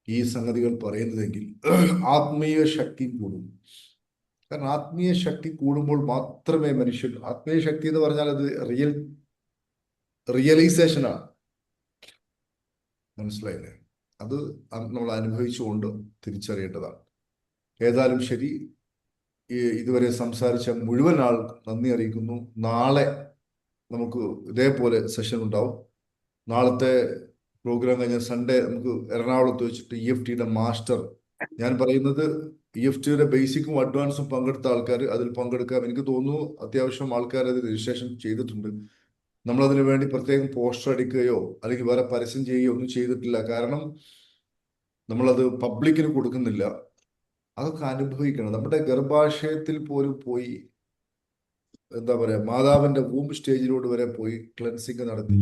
ഈ സംഗതികൾ പറയുന്നതെങ്കിൽ ആത്മീയ ശക്തി കൂടും. കാരണം ആത്മീയ ശക്തി കൂടുമ്പോൾ മാത്രമേ മനുഷ്യൻ, ആത്മീയ ശക്തി എന്ന് പറഞ്ഞാൽ അത് റിയലൈസേഷനാണ്. മനസ്സിലായില്ലേ? അത് നമ്മൾ അനുഭവിച്ചുകൊണ്ട് തിരിച്ചറിയേണ്ടതാണ്. ഏതായാലും ശരി, ഇതുവരെ സംസാരിച്ച മുഴുവൻ ആൾക്കും നന്ദി അറിയിക്കുന്നു. നാളെ നമുക്ക് ഇതേപോലെ സെഷൻ ഉണ്ടാവും. നാളത്തെ പ്രോഗ്രാം കഴിഞ്ഞ സൺഡേ നമുക്ക് എറണാകുളത്ത് വെച്ചിട്ട് EFTയുടെ മാസ്റ്റർ, ഞാൻ പറയുന്നത് EFTയുടെ ബേസിക്കും അഡ്വാൻസും പങ്കെടുത്ത ആൾക്കാർ അതിൽ പങ്കെടുക്കാം. എനിക്ക് തോന്നുന്നു അത്യാവശ്യം ആൾക്കാർ അത് രജിസ്ട്രേഷൻ ചെയ്തിട്ടുണ്ട്. നമ്മളതിനു വേണ്ടി പ്രത്യേകം പോസ്റ്റർ അടിക്കുകയോ അല്ലെങ്കിൽ വേറെ പരസ്യം ചെയ്യുകയോ ഒന്നും ചെയ്തിട്ടില്ല. കാരണം നമ്മളത് പബ്ലിക്കിന് കൊടുക്കുന്നില്ല. അതൊക്കെ അനുഭവിക്കണം. നമ്മുടെ ഗർഭാശയത്തിൽ പോലും പോയി എന്താ പറയാ, മാതാവിന്റെ വൂമ്പ് സ്റ്റേജിലോട്ട് വരെ പോയി ക്ലെൻസിങ് നടത്തി.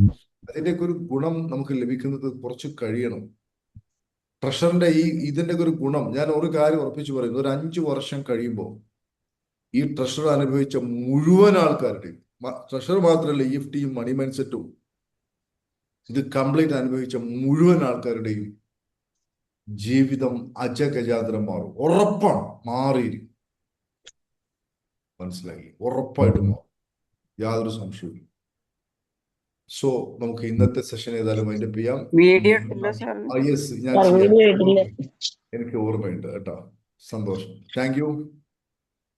അതിൻ്റെയൊക്കെ ഒരു ഗുണം നമുക്ക് ലഭിക്കുന്നത് കുറച്ച് കഴിയണം. ട്രഷറിന്റെ ഇതിന്റെ ഒരു ഗുണം ഞാൻ ഒരു കാര്യം ഉറപ്പിച്ചു പറയുന്നു, ഒരു 5 വർഷം കഴിയുമ്പോൾ ഈ ട്രഷർ അനുഭവിച്ച മുഴുവൻ ആൾക്കാരുടെയും, ട്രഷർ മാത്രമല്ല, EFTയും മണി മൈൻഡ് സെറ്റും ഇത് കംപ്ലീറ്റ് അനുഭവിച്ച മുഴുവൻ ആൾക്കാരുടെയും ജീവിതം അജഗജാന്തരം മാറും. ഉറപ്പാണ്, മാറിയിരിക്കും. മനസ്സിലായി? ഉറപ്പായിട്ടും മാറും, യാതൊരു സംശയവും. സോ നമുക്ക് ഇന്നത്തെ സെഷൻ ഏതായാലും വൈൻഡപ്പ് ചെയ്യാം.
വീഡിയോ ഇട്ടില്ല സാർ.
യെസ്, ഞാൻ
സാർ
ചെയ്യാം.
വീഡിയോ ഇട്ടില്ല.
എനിക്ക് ഓർമ്മയുണ്ട് കേട്ടോ. സന്തോഷം. Thank you.